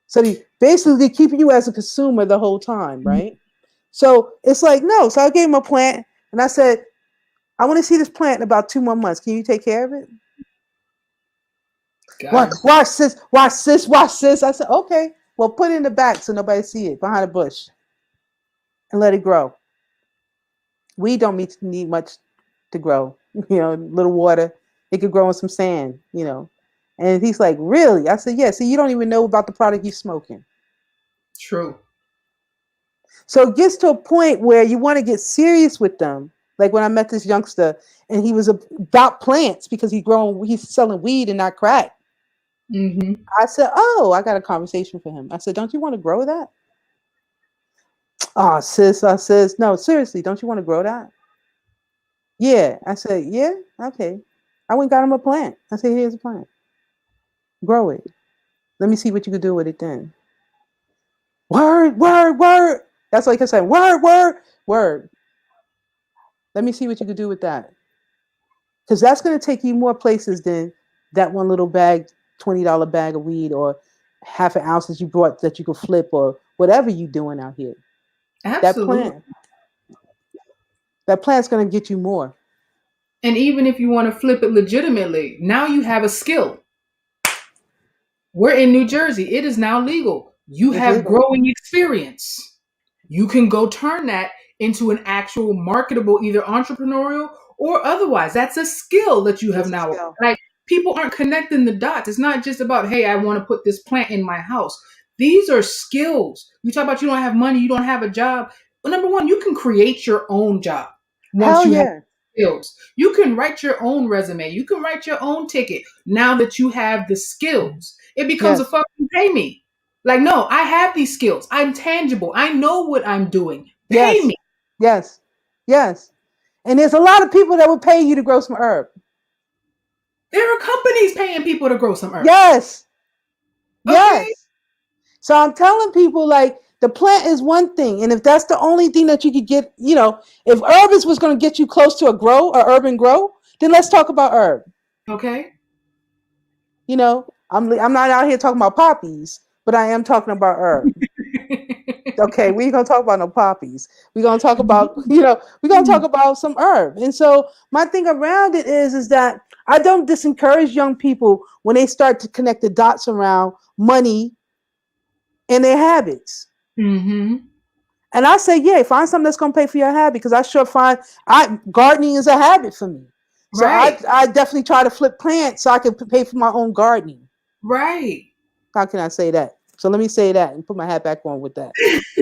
So they basically keeping you as a consumer the whole time, right? So it's like, no. So I gave him a plant and I said, I want to see this plant in about 2 more months. Can you take care of it? Got Watch, him. watch sis, watch sis, watch sis. I said, okay. Well, put it in the back so nobody see it behind a bush and let it grow. We don't need much to grow. Little water. It could grow in some sand. And he's like, really? I said, yeah. See, you don't even know about the product you're smoking. True. So it gets to a point where you want to get serious with them. Like when I met this youngster and he was about plants because he's selling weed and not crack. Hmm. I said, oh, I got a conversation for him. I said, don't you want to grow that? Oh, sis, I says, no, seriously, don't you want to grow that? Yeah. I said, yeah, okay. I went and got him a plant. I said, here's a plant. Grow it. Let me see what you can do with it then. Word, word, word. That's like I said, word, word, word. Let me see what you can do with that. Because that's going to take you more places than that one little bag, $20 bag of weed or half an ounce that you brought that you could flip or whatever you doing out here. That Absolutely. plant, that plant's going to get you more. And even if you want to flip it legitimately, now you have a skill. We're in New Jersey. It is now legal. You It's have legal. growing experience. You can go turn that into an actual marketable, either entrepreneurial or otherwise. That's a skill that you have It's a now. skill. Like people aren't connecting the dots. It's not just about, hey, I want to put this plant in my house. These are skills. You talk about you don't have money, you don't have a job. Well, number one, you can create your own job once Hell you have yeah. skills. You can write your own resume. You can write your own ticket. Now that you have the skills, it becomes a Yes. fucking pay me. Like, no, I have these skills. I'm tangible. I know what I'm doing. Pay Yes. me. Yes. Yes. And there's a lot of people that would pay you to grow some herb. There are companies paying people to grow some herbs. Yes. Okay. Yes. So I'm telling people like the plant is one thing, and if that's the only thing that you could get, if herb is what's going to get you close to a grow, or urban grow, then let's talk about herb. Okay. I'm not out here talking about poppies, but I am talking about herb. Okay, we ain't gonna talk about no poppies. We're gonna talk about, we're gonna talk about some herb. And so my thing around it is that I don't disencourage young people when they start to connect the dots around money and their habits. Mm-hmm. And I say, yeah, find something that's gonna pay for your habit, because I sure find I gardening is a habit for me. So I Right. I definitely try to flip plants so I can pay for my own gardening. Right. How can I say that? So let me say that and put my hat back on with that.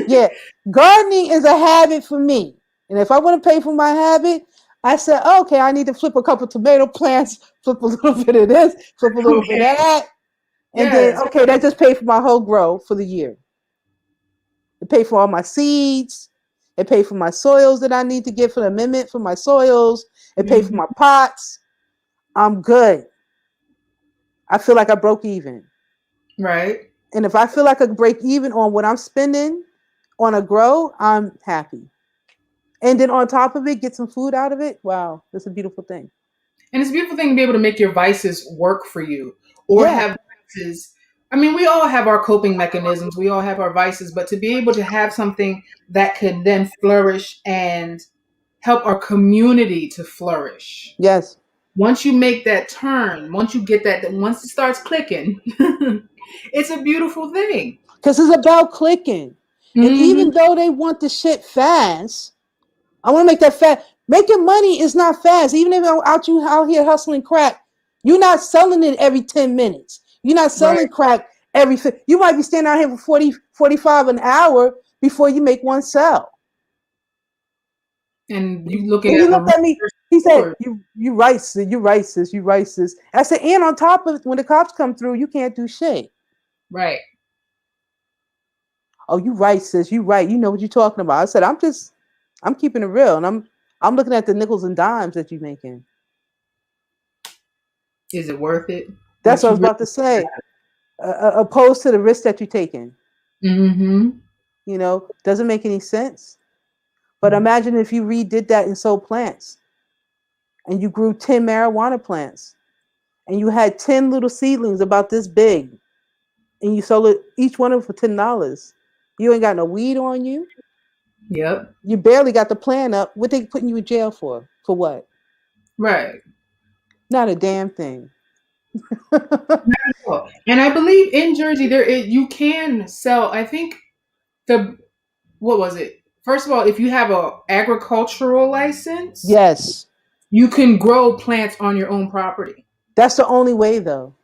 Yeah, gardening is a habit for me. And if I want to pay for my habit, I said, okay, I need to flip a couple tomato plants, flip a little bit of this, flip a little bit Okay. of that. And then, Yes. okay, that just paid for my whole grow for the year. It paid for all my seeds. It paid for my soils that I need to get for the amendment for my soils. It paid for Mm-hmm. my pots. I'm good. I feel like I broke even. Right. And if I feel like I break even on what I'm spending on a grow, I'm happy. And then on top of it, get some food out of it. Wow, that's a beautiful thing. And it's a beautiful thing to be able to make your vices work for you or Yeah, have vices. I mean, we all have our coping mechanisms, we all have our vices, but to be able to have something that could then flourish and help our community to flourish. yes. Once you make that turn, once you get that, once it starts clicking, it's a beautiful thing. Because it's about clicking. And Hmm. even though they want the shit fast, I want to make that fast. Making money is not fast. Even if I'm out here hustling crack, you're not selling it every 10 minutes. You're not Right. selling crack you might be standing out here for 40, 45 an hour before you make one sell. And you looking And at he the looked at me. He said, stores. "You right, sis. You right, sis. You right, sis." I said, "And on top of it, when the cops come through, you can't do shit." Right. Oh, you right, sis. You right. You know what you're talking about. I said, I'm keeping it real, and I'm looking at the nickels and dimes that you're making. Is it worth it? That's What what I you was about to say. Opposed to the risk that you're taking, really? Hmm. doesn't make any sense. But imagine if you redid that and sold plants, and you grew 10 marijuana plants, and you had 10 little seedlings about this big, and you sold it each one of them for $10. You ain't got no weed on you. Yep. You barely got the plant up. What they putting you in jail for? For what? Right. Not a damn thing. Oh, and I believe in Jersey you can sell. I think the what was it? First of all, if you have a agricultural license, Yes, you can grow plants on your own property. that's the only way though.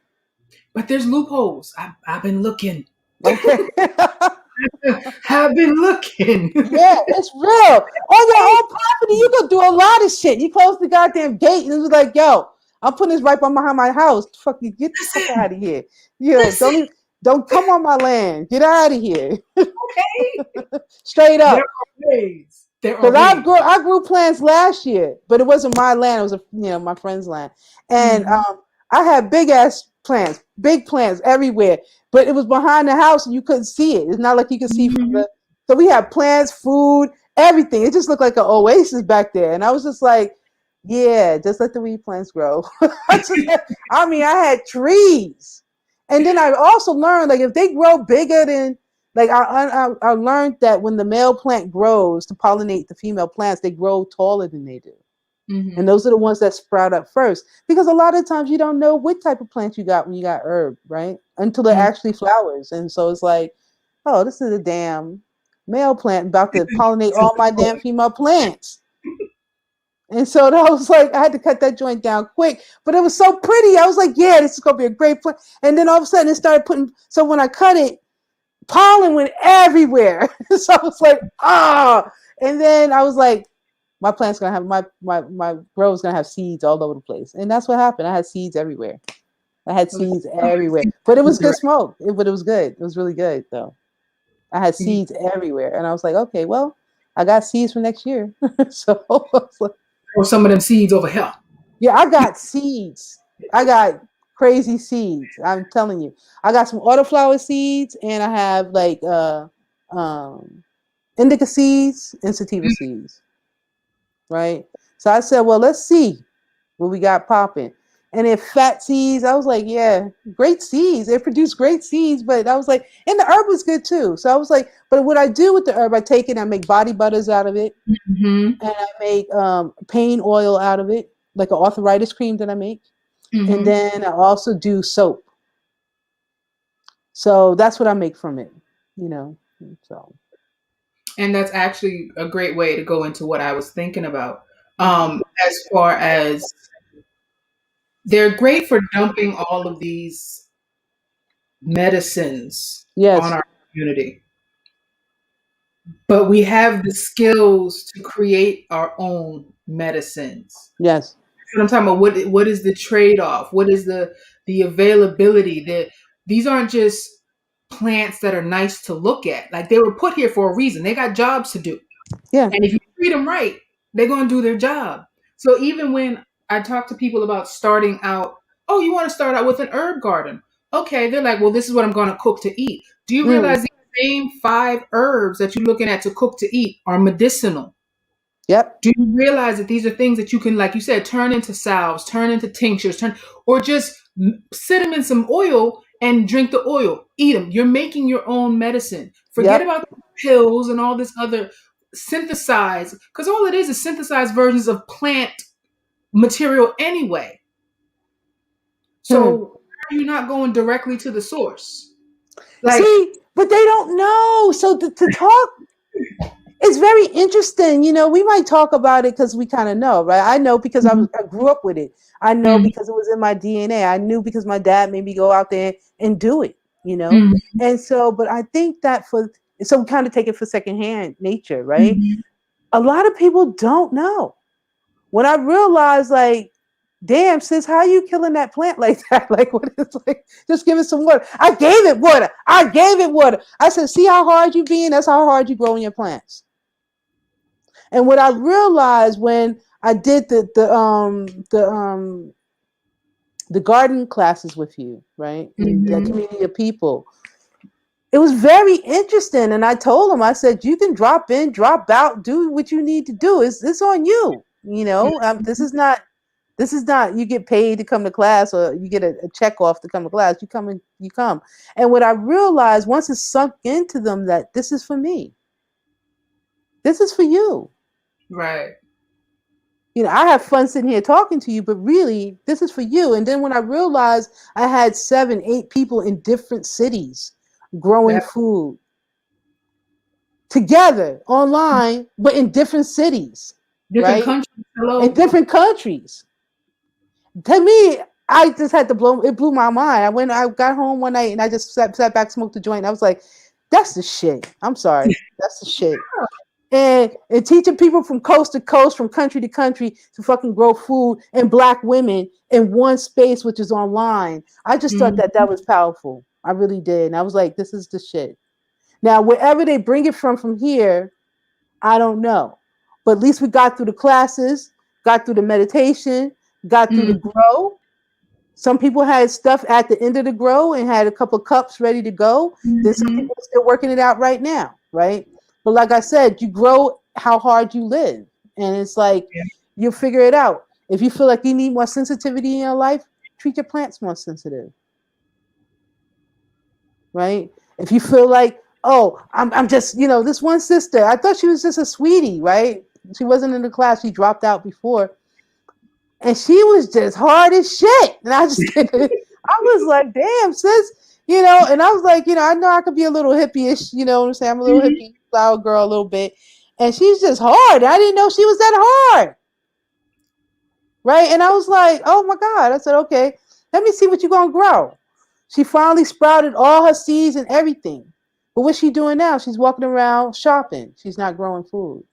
But there's loopholes. I've been looking. Okay. Have been looking. Yeah, it's real. On your own property, you could do a lot of shit. You close the goddamn gate and it was like, yo, I'm putting this right behind my house. Fuck you, get the fuck Listen, out of here. Yo, listen. don't come on my land. Get out of here. Okay, Straight there up. are ways. There are Because ways. I grew plants last year, but it wasn't my land. It was my friend's land, and Hmm. I had big ass plants, big plants everywhere. But it was behind the house, and you couldn't see it. It's not like you could see from Hmm. the. So we had plants, food, everything. It just looked like an oasis back there, and I was just like, yeah, just let the weed plants grow. I mean, I had trees, and then I also learned like if they grow bigger than like I learned that when the male plant grows to pollinate the female plants, they grow taller than they do. And Hmm. those are the ones that sprout up first. Because a lot of times you don't know what type of plant you got when you got herb, right? Until it actually flowers. And so it's like, oh, this is a damn male plant about to pollinate all my damn female plants. And so that was like, I had to cut that joint down quick, but it was so pretty. I was like, yeah, this is gonna be a great plant. And then all of a sudden it started putting. So when I cut it, pollen went everywhere. So I was like, ah. And then I was like, My plant's gonna have my grow's gonna have seeds all over the place, and that's what happened. I had seeds everywhere. I had So seeds everywhere, but it was good smoke. But it was good. It was really good though. I had seeds everywhere, and I was like, okay, well, I got seeds for next year. So I was like, or some of them seeds over here. yeah, I got seeds. I got crazy seeds. I'm telling you, I got some autoflower seeds, and I have like um, indica seeds and sativa seeds. Right. So I said, well, let's see what we got popping. And if fat seeds, I was like, yeah, great seeds. They produce great seeds, but I was like, and the herb was good too. So I was like, but what I do with the herb, I take it, I make body butters out of it, Mm-hmm. and I make pain oil out of it, like an arthritis cream that I make. And Mm-hmm. then I also do soap. So that's what I make from it, you know. So And that's actually a great way to go into what I was thinking about. mhm. As far as they're great for dumping all of these medicines on Yes, our community, but we have the skills to create our own medicines. yes, That's what I'm talking about. What is the trade off? What is the availability? These aren't just plants that are nice to look at. Like they were put here for a reason. They got jobs to do. yeah, And if you treat them right, they're going to do their job. So even when I talk to people about starting out, oh, you want to start out with an herb garden. Okay, they're like, well, this is what I'm going to cook to eat. Do you mm, realize the same five herbs that you're looking at to cook to eat are medicinal? yep, Do you realize that these are things that you can, like you said, turn into salves, turn into tinctures, or just sit them in some oil and drink the oil, eat them. You're making your own medicine. Forget yep, about the pills and all this other synthesized, because all it is synthesized versions of plant material anyway. hmm. So why are you not going directly to the source? Like, See, but they don't know. So to talk, it's very interesting. You know, we might talk about it because we kind of know, right? I know because mhm, I grew up with it. I know mhm, because it was in my DNA. I knew because my dad made me go out there and do it, you know? mhm, And so, but I think that so we kind of take it for secondhand nature, right? mhm. A lot of people don't know. When I realized, like, damn, sis, how are you killing that plant like that? Like, what is like, just give it some water. I gave it water. I gave it water. I said, see how hard you being? That's how hard you growing your plants. And what I realized when I did the garden classes with you, right, and that Mhm. community of people, it was very interesting. And I told them, I said, you can drop in, drop out, do what you need to do. It's on you. You know, this is not you get paid to come to class or you get a check off to come to class. You come and you come. And what I realized once it sunk into them that this is for me. This is for you. Right. You know, I have fun sitting here talking to you, but really, this is for you. And then when I realized I had 7, 8 people in different cities growing That food together online, but in different cities, different right? countries. In Hello. different countries. To me, I just had to blow it blew my mind. I got home one night and I just sat back, smoked the joint. I was like, that's the shit. I'm sorry. That's the shit. And teaching people from coast to coast, from country to country to fucking grow food and black women in one space, which is online. I just thought Mhm. that that was powerful. I really did. And I was like, this is the shit. Now, wherever they bring it from here, I don't know. But at least we got through the classes, got through the meditation, got through the Mhm. grow. Some people had stuff at the end of the grow and had a couple of cups ready to go. Then some Mhm. people are still working it out right now, right? But like I said, you grow how hard you live. And it's like Yeah. you'll figure it out. If you feel like you need more sensitivity in your life, treat your plants more sensitive, right? If you feel like, oh, I'm just, you know, this one sister, I thought she was just a sweetie, right? She wasn't in the class, she dropped out before. And she was just hard as shit. And I just, I was like, damn, sis, you know. And I was like, you know, I know I could be a little hippie-ish, you know what I'm saying? I'm a little Mhm. hippie flower girl a little bit. And she's just hard. I didn't know she was that hard, right? And I was like, oh my God. I said, okay, let me see what you're going to grow. She finally sprouted all her seeds and everything. But what's she doing now? She's walking around shopping. She's not growing food.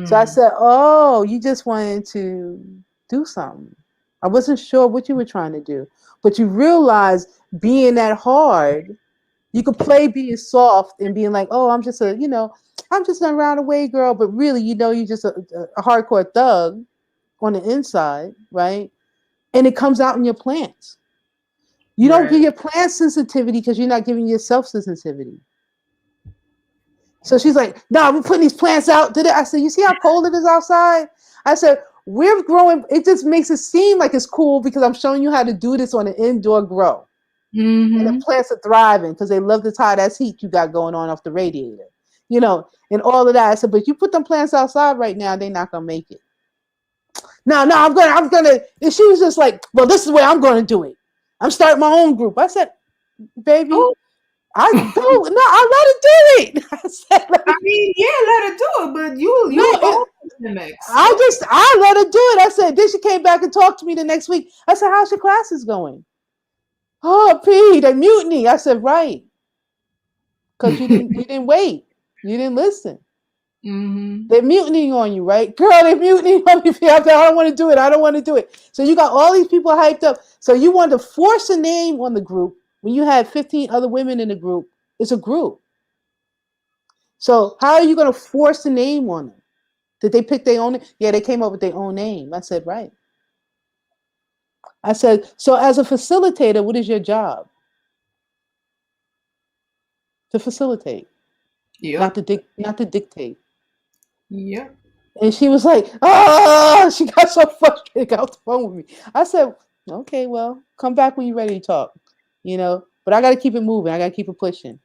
So I Mm. said, "Oh, you just wanted to do something. I wasn't sure what you were trying to do, but you realized being that hard, you could play being soft and being like, oh, I'm just a, I'm just a round away girl, but really, you're just a hardcore thug on the inside, right? And it comes out in your plants. You don't give Right. your plants sensitivity because you're not giving yourself sensitivity. So she's like, no, I'm putting these plants out. I said, you see how cold it is outside? I said, we're growing. It just makes it seem like it's cool because I'm showing you how to do this on an indoor grow. And the Mm-hmm. plants are thriving because they love the hot ass heat you got going on off the radiator, and all of that. I said, but you put them plants outside right now, they're not gonna make it. No, no, I'm gonna. And she was just like, well, this is where I'm gonna do it. I'm starting my own group. I said, baby, Oh, I don't. No, I let her do it. I said, I mean, yeah, let her do it, but no, you involved in the mix. Go ahead. I let her do it. I said, then she came back and talked to me the next week. I said, how's your classes going? Oh, P, they mutiny. I said, right, because you didn't wait. You didn't listen. Mm-hmm. They're mutinying on you, right? Girl, they're mutinying on me. I don't want to do it. I don't want to do it. So you got all these people hyped up. So you want to force a name on the group when you had 15 other women in the group. It's a group. So how are you going to force a name on them? Did they pick their own? Yeah, they came up with their own name. I said, right. I said, so as a facilitator, what is your job? To facilitate, Yep. not to dictate. Yep. And she was like, oh, she got so frustrated, got off the phone with me. I said, okay, well, come back when you're ready to talk, but I got to keep it moving. I got to keep it pushing.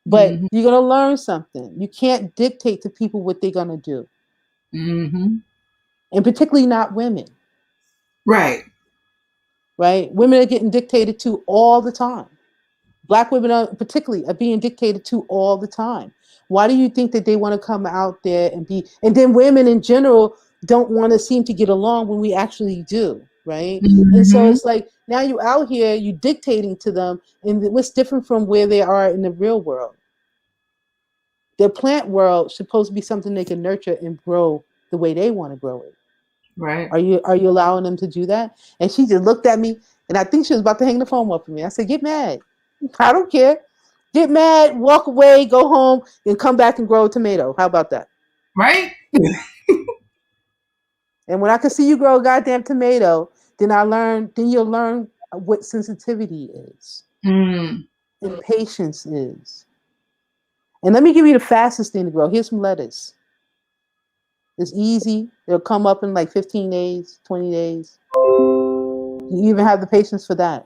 But Mm-hmm. you're going to learn something. You can't dictate to people what they're going to do, Mm-hmm. and particularly not women, Right. right? Women are getting dictated to all the time. Black women are particularly are being dictated to all the time. Why do you think that they want to come out there and be, and then women in general don't want to seem to get along when we actually do, right? And so Mm-hmm. it's like now you out here, you dictating to them, and what's different from where they are in the real world? Their plant world is supposed to be something they can nurture and grow the way they want to grow it. Right. Are you allowing them to do that? And she just looked at me, and I think she was about to hang the phone up for me. I said, "Get mad. I don't care. Get mad, walk away, go home, and come back and grow a tomato. How about that? Right. And when I can see you grow a goddamn tomato, then you'll learn what sensitivity is Mm. and patience is. And let me give you the fastest thing to grow. Here's some lettuce. It's easy. It'll come up in like 15 days, 20 days. You even have the patience for that.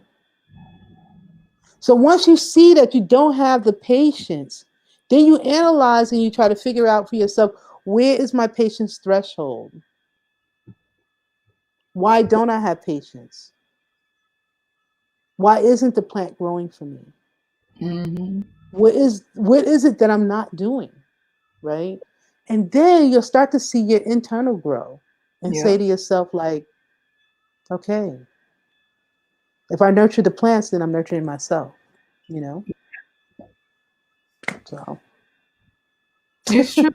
So once you see that you don't have the patience, then you analyze and you try to figure out for yourself, where is my patience threshold? Why don't I have patience? Why isn't the plant growing for me? Mm-hmm. What is it that I'm not doing? Right? And then you'll start to see your internal grow and say Yep. to yourself, like, okay, if I nurture the plants, then I'm nurturing myself, you know? So It's true.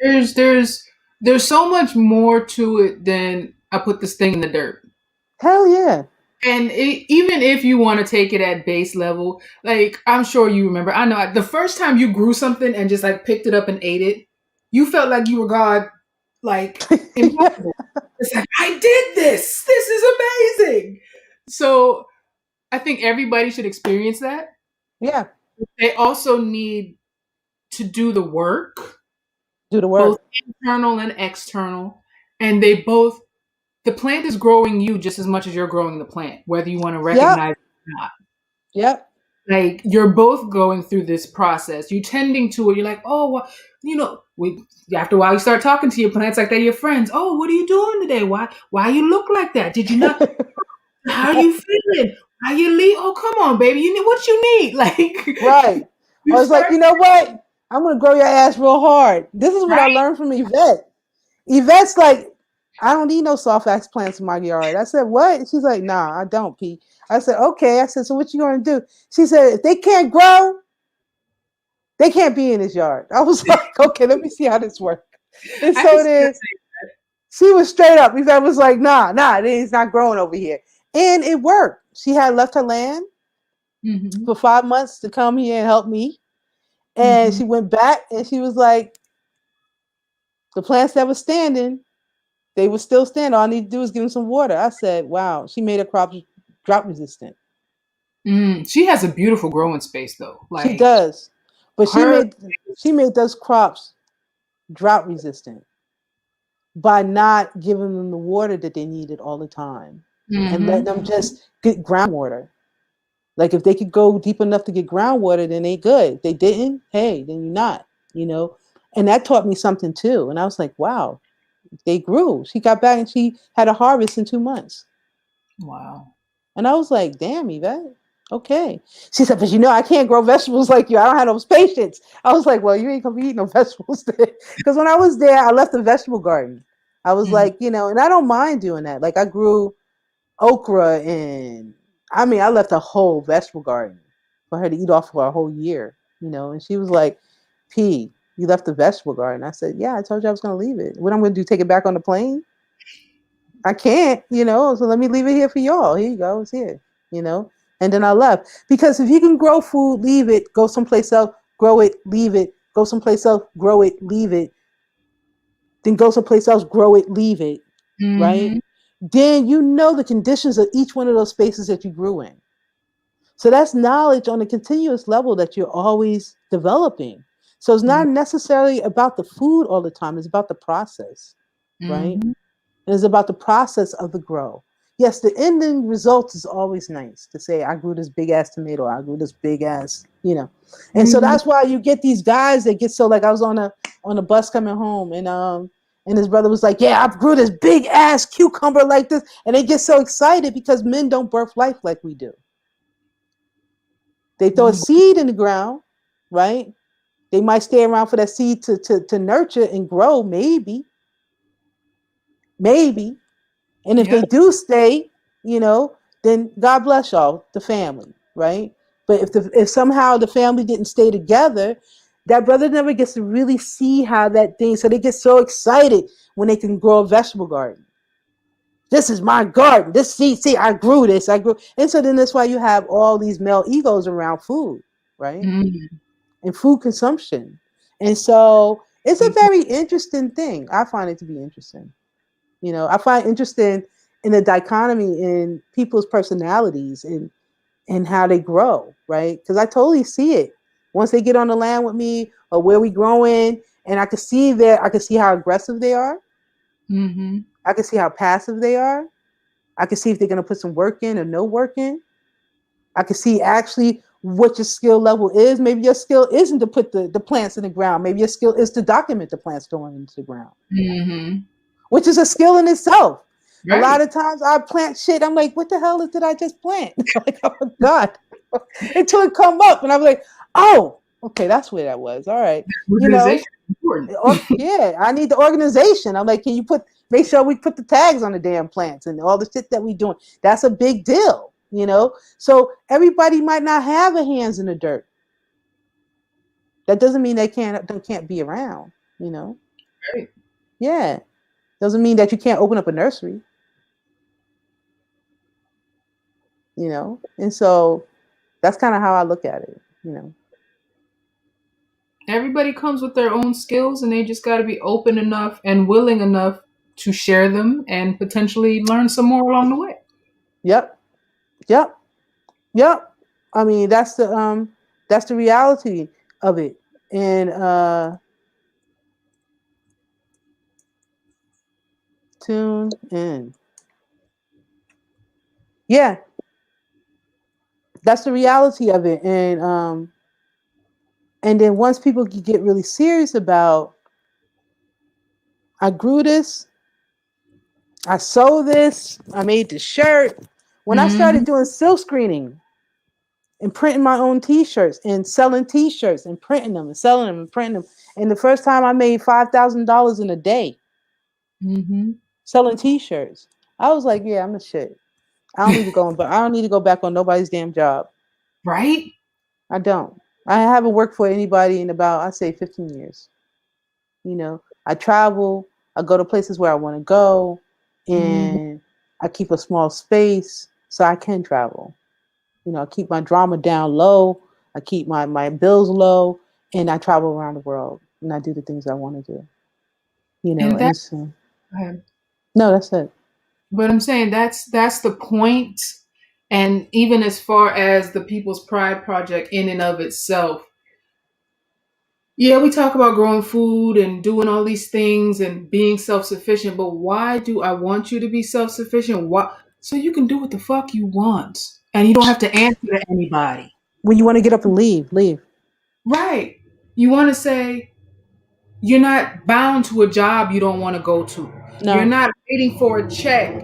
There's so much more to it than I put this thing in the dirt. hell yeah. And even if you want to take it at base level, like I'm sure you remember, I know the first time you grew something and just like picked it up and ate it, you felt like you were God, like Yeah. impossible. It's like I did this. This is amazing. So I think everybody should experience that. Yeah. They also need to do the work, Do the both work. internal and external, and they both the plant is growing you just as much as you're growing the plant, whether you want to Yep. recognize it or not. Yep. Like you're both going through this process. You tending to it. You're like, oh, well, we. After a while, you start talking to your plants like they're your friends. Oh, what are you doing today? Why you look like that? Did you not? How are you feeling? Why you leave? Oh, come on, baby. You need what you need. Like Right. I you was like, start you know what? I'm gonna grow your ass real hard. This is what I right, learned from Yvette. Yvette's like, I don't need no soft ass plants in my yard. I said, what? She's like, nah, I don't, P. I said, okay. I said, so what you gonna do? She said, if they can't grow, they can't be in his yard. I was like, okay, let me see how this works. And I can so see her then she was straight up. Yvette was like, nah, nah, it's not growing over here. And it worked. She had left her land saying. Hmm. for 5 months to come here and help me. And Hmm. she went back and she was like, the plants that were standing, they were still standing. All I need to do is give them some water. I said, wow, she made her crops drought resistant. She has a beautiful growing space though. She Like does. But her. she made those crops drought resistant by not giving them the water that they needed all the time and letting Hmm. them just get groundwater. Like if they could go deep enough to get groundwater, then they good. They didn't, hey, then you're not, you know. And that taught me something too. And I was like, wow, they grew. She got back and she had a harvest in 2 months. Wow. And I was like, damn, Yvette. Okay. She said, but I can't grow vegetables like you. I don't have those patience. I was like, well, you ain't gonna be eating no vegetables there. Because when I was there, I left a vegetable garden. I was Hmm. like, and I don't mind doing that. Like I grew okra and I left a whole vegetable garden for her to eat off for a whole year. And she was like, P, you left the vegetable garden. I said, yeah, I told you I was gonna leave it. What I'm gonna do, take it back on the plane? I can't. So let me leave it here for y'all. Here you go, it's here, you know. And then I left. Because if you can grow food, leave it, go someplace else, grow it, leave it, go someplace else, grow it, leave it, then go someplace else, grow it, leave it, right? Hmm. Then you know the conditions of each one of those spaces that you grew in. So that's knowledge on a continuous level that you're always developing. So it's not necessarily about the food all the time, it's about the process, right? Hmm. And it's about the process of the grow. Yes, the ending result is always nice to say, I grew this big ass tomato, I grew this big ass. And so Hmm. that's why you get these guys that get so like I was on a bus coming home and his brother was like, yeah, I grew this big ass cucumber like this. And they get so excited because men don't birth life like we do. They throw a seed in the ground, right? They might stay around for that seed to nurture and grow, maybe. And if they Yep. do stay, you know, then God bless y'all, the family, right? But if somehow the family didn't stay together, that brother never gets to really see how that thing. So they get so excited when they can grow a vegetable garden. This is my garden. This see, I grew this. I grew, and so then that's why you have all these male egos around food, right? Hmm. And food consumption. And so it's a very interesting thing. I find it to be interesting. I find interesting in the dichotomy in people's personalities and how they grow, right? Because I totally see it once they get on the land with me or where we growing, and I can see how aggressive they are. Hmm. I can see how passive they are. I can see if they're gonna put some work in or no work in. I can see actually what your skill level is. Maybe your skill isn't to put the plants in the ground. Maybe your skill is to document the plants going into the ground, Hmm. which is a skill in itself. A lot Right. of times I plant shit. I'm like, what the hell did I just plant? Like, oh my God. Until it come up and I'm like, oh, okay, that's where that was. All right. You know, Organization is important. yeah, I need the organization. I'm like, can you make sure we put the tags on the damn plants and all the shit that we doing? That's a big deal. So everybody might not have a hands in the dirt. That doesn't mean they can't be around. Right. Yeah. Doesn't mean that you can't open up a nursery. And so that's kind of how I look at it. Everybody comes with their own skills, and they just got to be open enough and willing enough to share them and potentially learn some more along the way. Yep, yep, yep. I mean, that's the reality of it. And tune in. Yeah, that's the reality of it. And then once people get really serious about, I grew this, I sewed this, I made the shirt. When I Hmm. started doing silk screening and printing my own t-shirts and selling t-shirts and printing them and selling them and printing them, and the first time I made $5,000 in a day Hmm. selling t-shirts, I was like, yeah, I'm a shit. I don't need to go back on nobody's damn job. Right. I don't. I haven't worked for anybody in about, I'd say, 15 years. You know, I travel. I go to places where I want to go, Mhm. and I keep a small space so I can travel. I keep my drama down low. I keep my bills low, and I travel around the world and I do the things I want to do. And that, And so um, no, that's it. but I'm saying that's the point. And even as far as the People's Pride Project in and of itself, yeah, we talk about growing food and doing all these things and being self sufficient, but why do I want you to be self sufficient? Why? So you can do what the fuck you want and you don't have to answer to anybody. When you want to get up and leave, leave. Right. You want to say, you're not bound to a job you don't want to go to. You're No, not waiting for a check,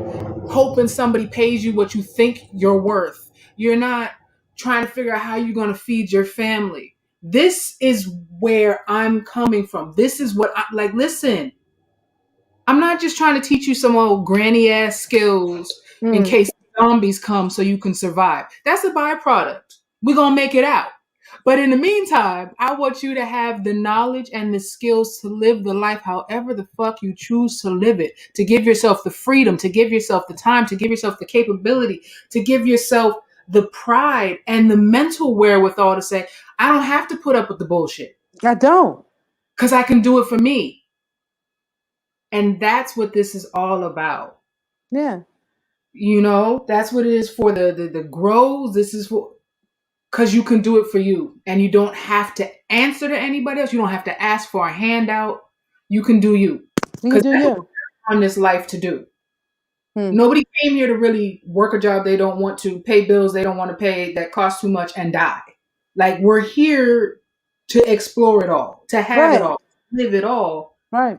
hoping somebody pays you what you think you're worth. You're not trying to figure out how you're going to feed your family. This is where I'm coming from. This is what I like. Listen, I'm not just trying to teach you some old granny ass skills in mm, case zombies come so you can survive. That's a byproduct. We're going to make it out. But in the meantime, I want you to have the knowledge and the skills to live the life however the fuck you choose to live it, to give yourself the freedom, to give yourself the time, to give yourself the capability, to give yourself the pride and the mental wherewithal to say, I don't have to put up with the bullshit I don't. because I can do it for me. And that's what this is all about. Yeah, That's what it is for the grows. This is for because you can do it for you and you don't have to answer to anybody else. You don't have to ask for a handout. You can do you you can because do that's what you. we're on this life to do. Hmm. Nobody came here to really work a job they don't want to, pay bills they don't want to pay, that cost too much, and die. Like, we're here to explore it all, to have it Right, all, live it all. right.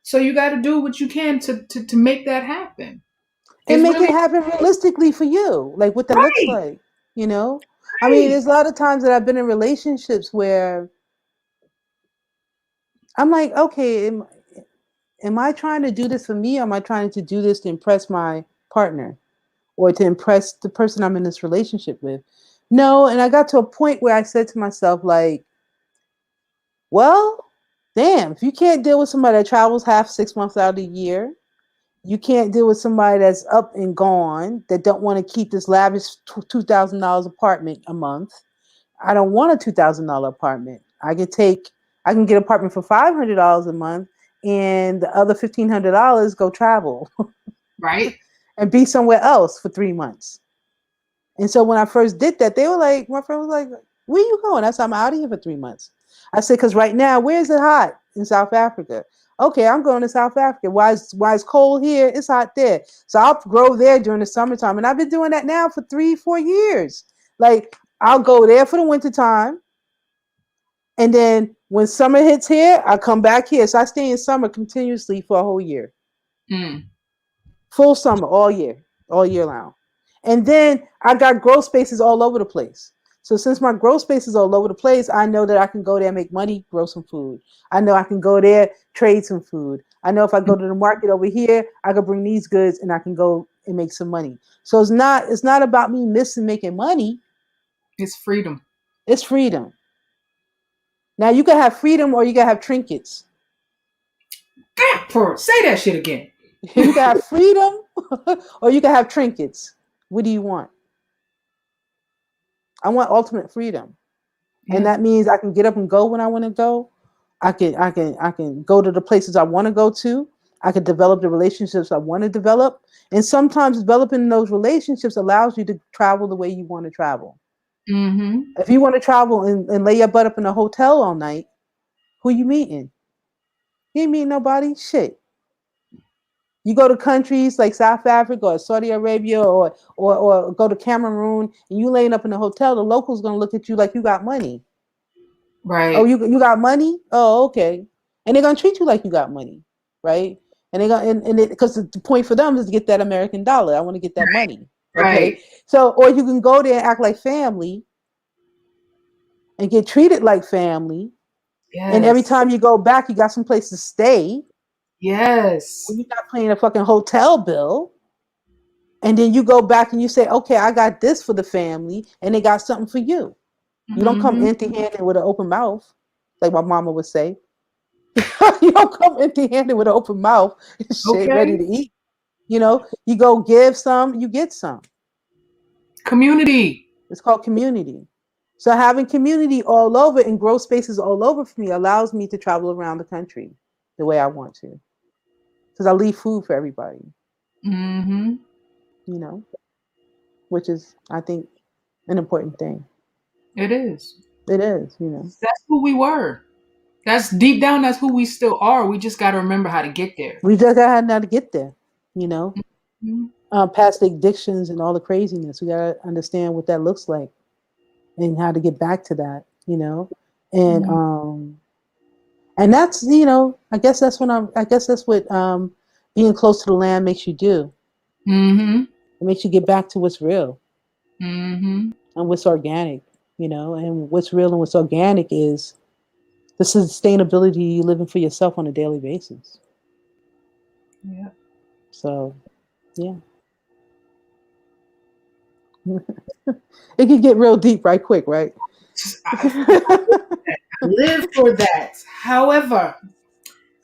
So you got to do what you can to make that happen. And It's make it really happen realistically for you, like what that looks right, like. You know, I mean, right. there's a lot of times that I've been in relationships where I'm like, okay, am I trying to do this for me? Or am I trying to do this to impress my partner or to impress the person I'm in this relationship with? No, and I got to a point where I said to myself, like, well, damn, if you can't deal with somebody that travels half 6 months out of the year, you can't deal with somebody that's up and gone that don't want to keep this lavish $2,000 apartment a month. I don't want a $2,000 apartment. I can get an apartment for $500 a month, and the other $1,500 go travel Right. and be somewhere else for 3 months. And so when I first did that, they were like, my friend was like, "Where you going?" I said, "I'm out of here for 3 months." I said, "Because right now, where's it hot in South Africa?" Okay, I'm going to South Africa. Why is cold here? It's hot there. So I'll grow there during the summertime. And I've been doing that now for 3, 4 years. Like I'll go there for the winter time. And then when summer hits here, I come back here. So I stay in summer continuously for a whole year. Mm. Full summer, all year long. And then I got grow spaces all over the place. So since my grow space is all over the place, I know that I can go there, make money, grow some food. I know I can go there, trade some food. I know if I go to the market over here, I can bring these goods and I can go and make some money. So it's not about me missing making money. It's freedom. It's freedom. Now you can have freedom or you can have trinkets. Say that shit again. You can have freedom or you can have trinkets. What do you want? I want ultimate freedom. And Yeah. that means I can get up and go when I want to go. I can go to the places I want to go to. I can develop the relationships I want to develop. And sometimes developing those relationships allows you to travel the way you want to travel. Mm-hmm. If you want to travel and lay your butt up in a hotel all night, who you meeting? You ain't meeting nobody. Shit. You go to countries like South Africa or Saudi Arabia or go to Cameroon and you laying up in a hotel, the locals gonna look at you like you got money. Oh, Right. you got money? Oh, okay. And they're gonna treat you like you got money, right? And they gonna and it because the point for them is to get that American dollar. I want to get that money. Right. Okay. So or you can go there and act like family and get treated like family. And every Yes. time you go back, you got some place to stay when Yes. you're not paying a fucking hotel bill. And then you go back and you say, okay, I got this for the family, and they got something for you. You don't come Mm-hmm. empty handed with an open mouth, like my mama would say. You don't come empty handed with an open mouth and shit ready Okay. to eat. You go give some, you get some. Community. It's called community. So having community all over and grow spaces all over for me allows me to travel around the country the way I want to. Because I leave food for everybody, Mm-hmm. you know, which is, I think, an important thing. It is. It is. That's who we were. That's deep down. That's who we still are. We just got to remember how to get there. We just got how to get there, you know, Mhm. past the addictions and all the craziness. We got to understand what that looks like and how to get back to that, and Mhm. that's I guess that's what being close to the land makes you do. Mhm. It makes you get back to what's real Mhm. and what's organic, and what's real and what's organic is the sustainability you living for yourself on a daily basis. Yeah. So yeah. It can get real deep right quick, right? I live for that. However,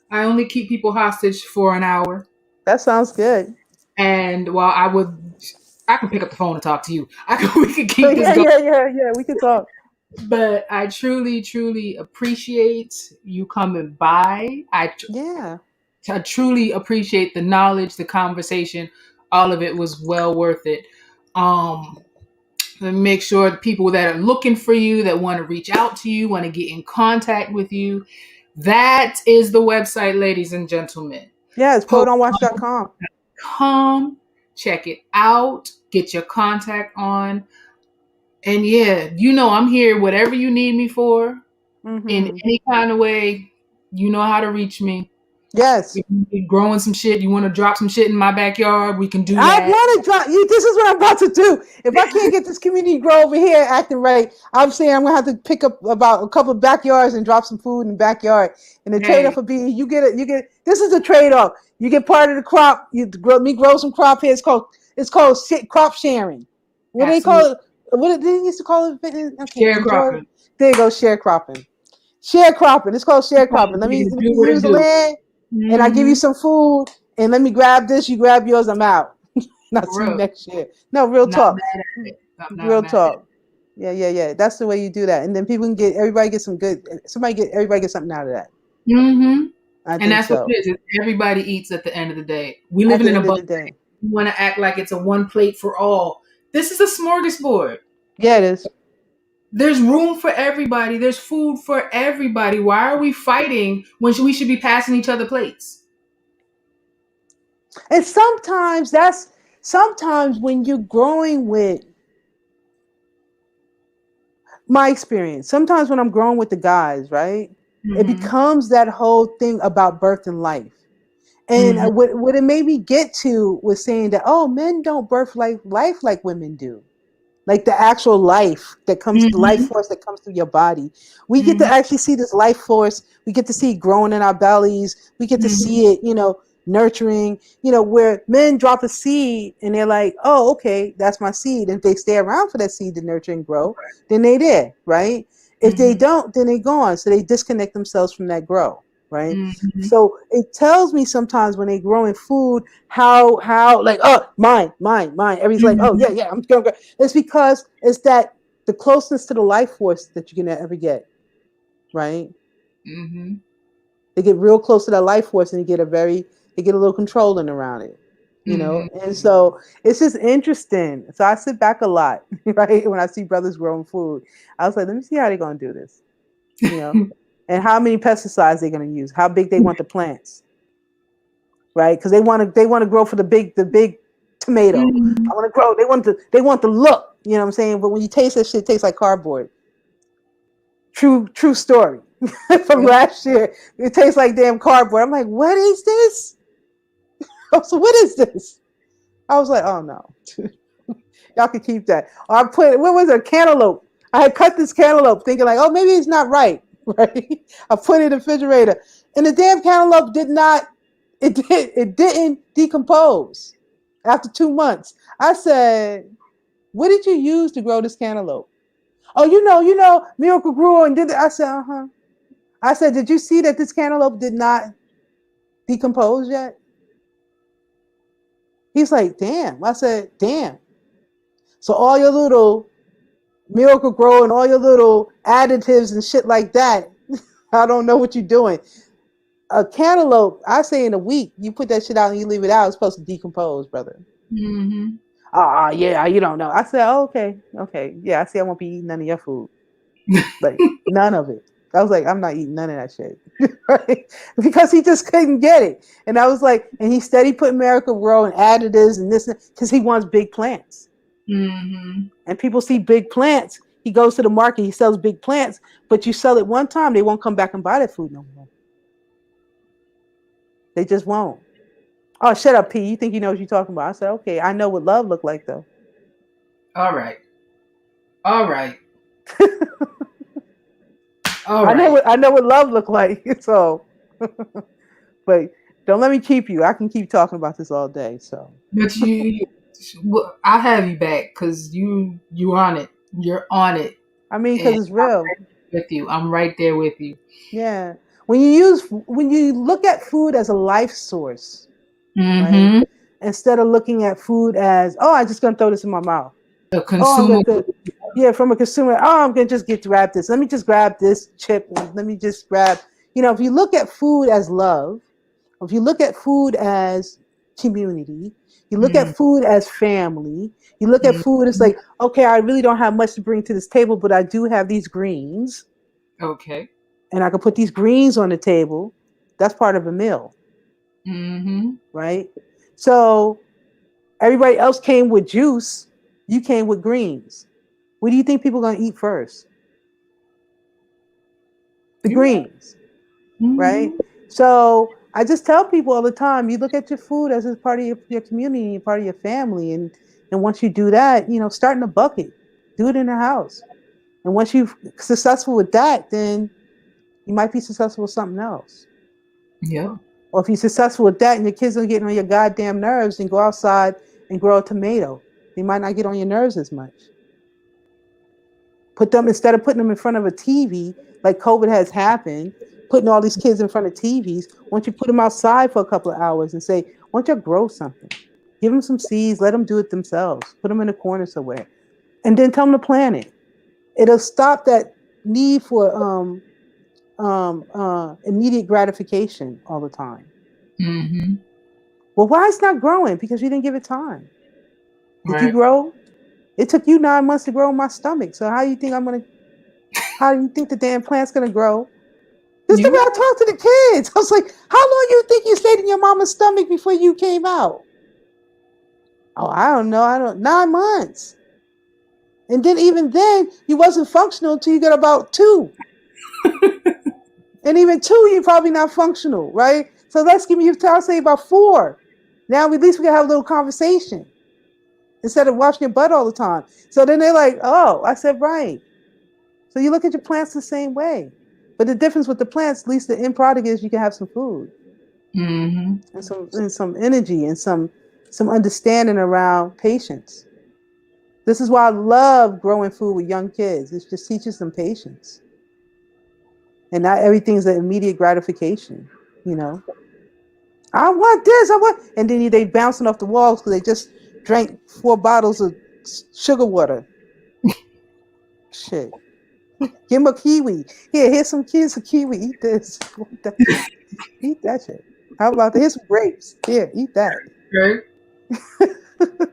I only keep people hostage for an hour, That sounds good. and while I can pick up the phone and talk to you. We can keep this Yeah, going. yeah, yeah, yeah. We can talk. But I truly, truly appreciate you coming by. Yeah. I truly appreciate the knowledge, the conversation. All of it was well worth it. Um, and make sure the people that are looking for you, that want to reach out to you, want to get in contact with you, that is the website, ladies and gentlemen. Yeah, it's quoteonwatch.com. Come check it out, get your contact on. And yeah, I'm here, whatever you need me for, in Mm-hmm. any kind of way, you know how to reach me. Yes. If you're growing some shit, you want to drop some shit in my backyard, we can do I that. want to drop you. This is what I'm about to do. If I can't get this community grow over here acting right, I'm saying I'm gonna have to pick up about a couple of backyards and drop some food in the backyard. And the trade off Hey, would be you get it. You get this is the trade off. You get part of the crop. Me grow some crop here. It's called crop sharing. What do they call absolutely. it? What did they used to call it? Okay, enjoy. Sharecropping. There you go, sharecropping. Sharecropping. It's called sharecropping. Let me Niggas let do me what use it the do. land, and I give you Mm-hmm. some food, and let me grab this. You grab yours. I'm out. Not For see you real. next year. No, real Not talk. mad at it. I'm not Real mad at it. talk. Yeah, yeah, yeah. That's the way you do that, and then people can get everybody get some good. Everybody get something out of that. Mm-hmm. I And think that's what so. it is. Everybody eats at the end of the day. We At living the in a end of buffet. the day. We want to act like it's a one plate for all. This is a smorgasbord. Yeah, it is. There's room for everybody. There's food for everybody. Why are we fighting when we should be passing each other plates? And sometimes when you're growing with my experience, sometimes when I'm growing with the guys, right, it Mm-hmm. becomes that whole thing about birth and life. And Mm-hmm. what it made me get to was saying that, oh, men don't birth life like women do. Like the actual life that comes, the life Mm-hmm. force that comes through your body. We get to Mm-hmm. actually see this life force. We get to see it growing in our bellies. We get to Mm-hmm. see it, nurturing, where men drop a seed and they're like, oh, okay, that's my seed. And if they stay around for that seed to nurture and grow, then they there, right? If they Mm-hmm. don't, then they gone. So they disconnect themselves from that grow, right? Mm-hmm. So it tells me sometimes when they growing food, how like, oh, mine. Everybody's like, oh Mm-hmm. yeah, yeah, I'm gonna go. It's because it's that the closeness to the life force that you can ever get, right? Mm-hmm. They get real close to that life force and they get a little controlling around it, Mm-hmm. And so it's just interesting. So I sit back a lot, right? When I see brothers growing food, I was like, let me see how they're gonna do this, you know, and how many pesticides they're gonna use, how big they want the plants, right? Because they want to grow for the big tomato. Mm-hmm. I want to grow. They want the look. You know what I'm saying? But when you taste that shit, it tastes like cardboard. True story from Yep. last year. It tastes like damn cardboard. I'm like, what is this? So what is this? I was like, oh no, y'all can keep that. Or I put what was it? Cantaloupe. I had cut this cantaloupe thinking like, oh maybe it's not right, right? I put it in the refrigerator, and the damn cantaloupe did not. It didn't decompose after 2 months. I said, what did you use to grow this cantaloupe? Oh, Miracle grew and did it. I said, uh-huh. I said, did you see that this cantaloupe did not decompose yet? He's like, damn. I said, damn. So all your little Miracle Grow and all your little additives and shit like that, I don't know what you're doing. A cantaloupe, I say in a week, you put that shit out and you leave it out, it's supposed to decompose, brother. Mm-hmm. Yeah, you don't know. I said, oh, okay, okay. Yeah, I see I won't be eating none of your food. Like, none of it. I was like, I'm not eating none of that shit. Right? Because he just couldn't get it. And I was like, and he steady putting Miracle Grow and additives and this, because he wants big plants. Mm-hmm. And people see big plants. He goes to the market, he sells big plants, but you sell it one time, they won't come back and buy that food no more. They just won't. Oh, shut up, P. You think you know what you're talking about? I said, okay, I know what love looked like though. All right. All right. All I know right. what love looked like. So, but don't let me keep you. I can keep talking about this all day. So, But well, I'll have you back because you on it. You're on it, I mean, and because it's I'm real. right with you. I'm right there with you. Yeah. When you look at food as a life source, right? Mm-hmm. Instead of looking at food as, oh, I'm just gonna throw this in my mouth. A Oh, I'm gonna consumable. th- yeah, from a consumer. Oh, I'm gonna just grab this. Let me just grab this chip. And let me just grab. If you look at food as love, if you look at food as community, you look at Mm-hmm. food as family. You look at food as like, okay, I really don't have much to bring to this table, but I do have these greens, Okay. and I can put these greens on the table. That's part of a meal, Mm-hmm. right? So everybody else came with juice. You came with greens. What do you think people are gonna eat first? The You're right. greens, right? Mm-hmm. So I just tell people all the time, you look at your food as a part of your community, part of your family. And once you do that, start in a bucket, do it in the house. And once you're successful with that, then you might be successful with something else. Yep. Or if you're successful with that and your kids are getting on your goddamn nerves, then go outside and grow a tomato. They might not get on your nerves as much. Put them, instead of putting them in front of a TV, like COVID has happened, putting all these kids in front of TVs. Why don't you put them outside for a couple of hours and say, why don't you grow something? Give them some seeds, let them do it themselves. Put them in a corner somewhere. And then tell them to plant it. It'll stop that need for immediate gratification all the time. Mm-hmm. Well, why it's not growing? Because you didn't give it time. Did you Right. grow? It took you 9 months to grow in my stomach. So how do you think the damn plant's gonna grow? This is the way You're I right. talk to the kids. I was like, how long you think you stayed in your mama's stomach before you came out? Oh, I don't know. I don't 9 months. And then even then, you wasn't functional until you got about two. And even two, you're probably not functional, right? So let's give you I'll say about four. Now at least we can have a little conversation instead of washing your butt all the time. So then they're like, oh, I said, right. So you look at your plants the same way. But the difference with the plants, at least the end product is you can have some food Mm-hmm. and some energy and some understanding around patience. This is why I love growing food with young kids. It just teaches them patience. And not everything's an immediate gratification, you know. I want this, I want, and then they bouncing off the walls because they just drank 4 bottles of sugar water. Shit. Give them a kiwi. Here's some kids a kiwi. Eat this. Eat that shit. How about that? Here's some grapes. Here, eat that. Right.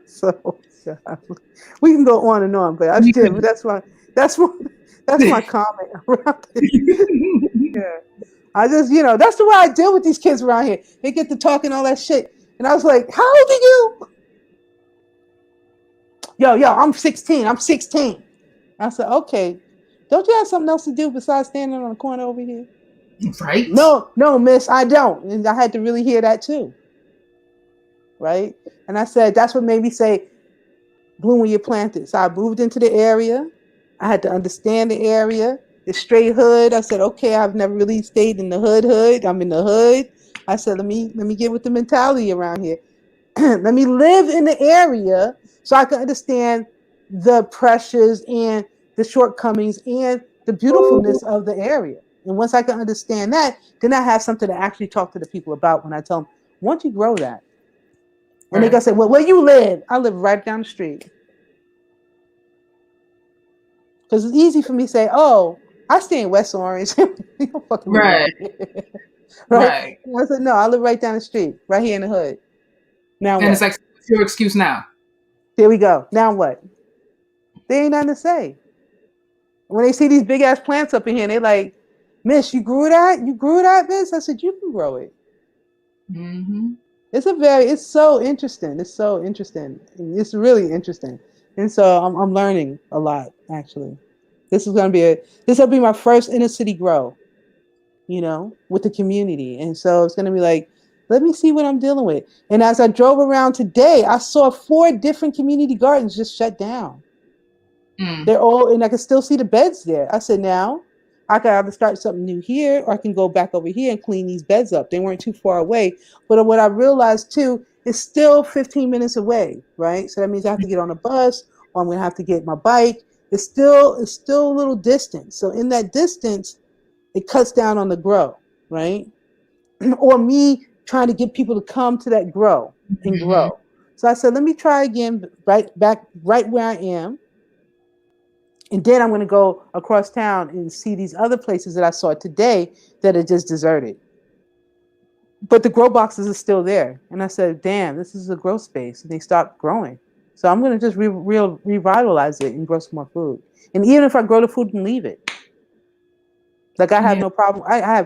So yeah, we can go on and on, but You but can. that's my that's my comment around it. Yeah. I just, that's the way I deal with these kids around here. They get to talking all that shit. And I was like, how old are you? Yo, I'm 16. I'm 16. I said, okay. Don't you have something else to do besides standing on the corner over here? Right. No, no, miss, I don't. And I had to really hear that too. Right. And I said, that's what made me say, bloom where you planted. So I moved into the area. I had to understand the area, the straight hood. I said, okay, I've never really stayed in the hood. I'm in the hood. I said, let me get with the mentality around here. Let me live in the area so I can understand the pressures and the shortcomings and the beautifulness of the area. And once I can understand that, then I have something to actually talk to the people about when I tell them, once you grow that, and they Right. gonna say, well, where you live? I live right down the street. Because it's easy for me to say, oh, I stay in West Orange. You don't fucking live Right. around here. Right? Right. And I said, no, I live right down the street, right here in the hood. Now And it's what? like, what's your excuse now? There we go. Now what? They ain't nothing to say. When they see these big ass plants up in here, they like, Miss, you grew that? You grew that, Miss? I said, you can grow it. Mm-hmm. It's so interesting. It's so interesting. It's really interesting. And so I'm learning a lot, actually. This will be my first inner city grow, with the community. And so it's going to be like, let me see what I'm dealing with. And as I drove around today, I saw 4 different community gardens just shut down. Mm. They're all, and I can still see the beds there. I said, now I can either start something new here or I can go back over here and clean these beds up. They weren't too far away. But what I realized too, is still 15 minutes away, right? So that means I have to get on a bus or I'm going to have to get my bike. It's still a little distance. So in that distance, it cuts down on the grow, right? Or me trying to get people to come to that grow and Mm-hmm. grow. So I said, let me try again, right back, right where I am. And then I'm going to go across town and see these other places that I saw today that are just deserted. But the grow boxes are still there. And I said, damn, this is a grow space. And they stopped growing. So I'm going to just revitalize it and grow some more food. And even if I grow the food and leave it, like I have Yeah. no problem.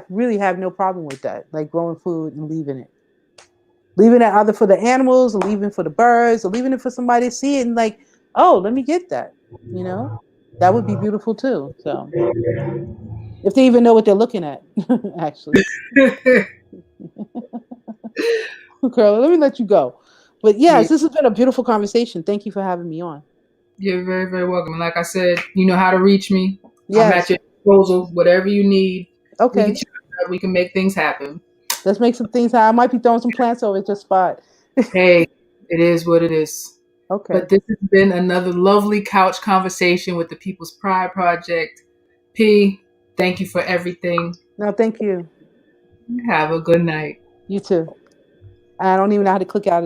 Really have no problem with that. Like growing food and leaving it. Leaving it either for the animals, or leaving for the birds, or leaving it for somebody to see it and like, oh, let me get that. You know, that would be beautiful too. So if they even know what they're looking at, actually. Carla, let me let you go. But Yeah. yes, this has been a beautiful conversation. Thank you for having me on. You're very, very welcome. And like I said, you know how to reach me. I'm at Yes. your disposal. Whatever you need, we can Okay. chat up. We can make things happen. Let's make some things happen. I might be throwing some plants over at your spot. Hey, it is what it is. Okay. But this has been another lovely couch conversation with the People's Pride Project. P, thank you for everything. No, thank you. Have a good night. You too. I don't even know how to click out of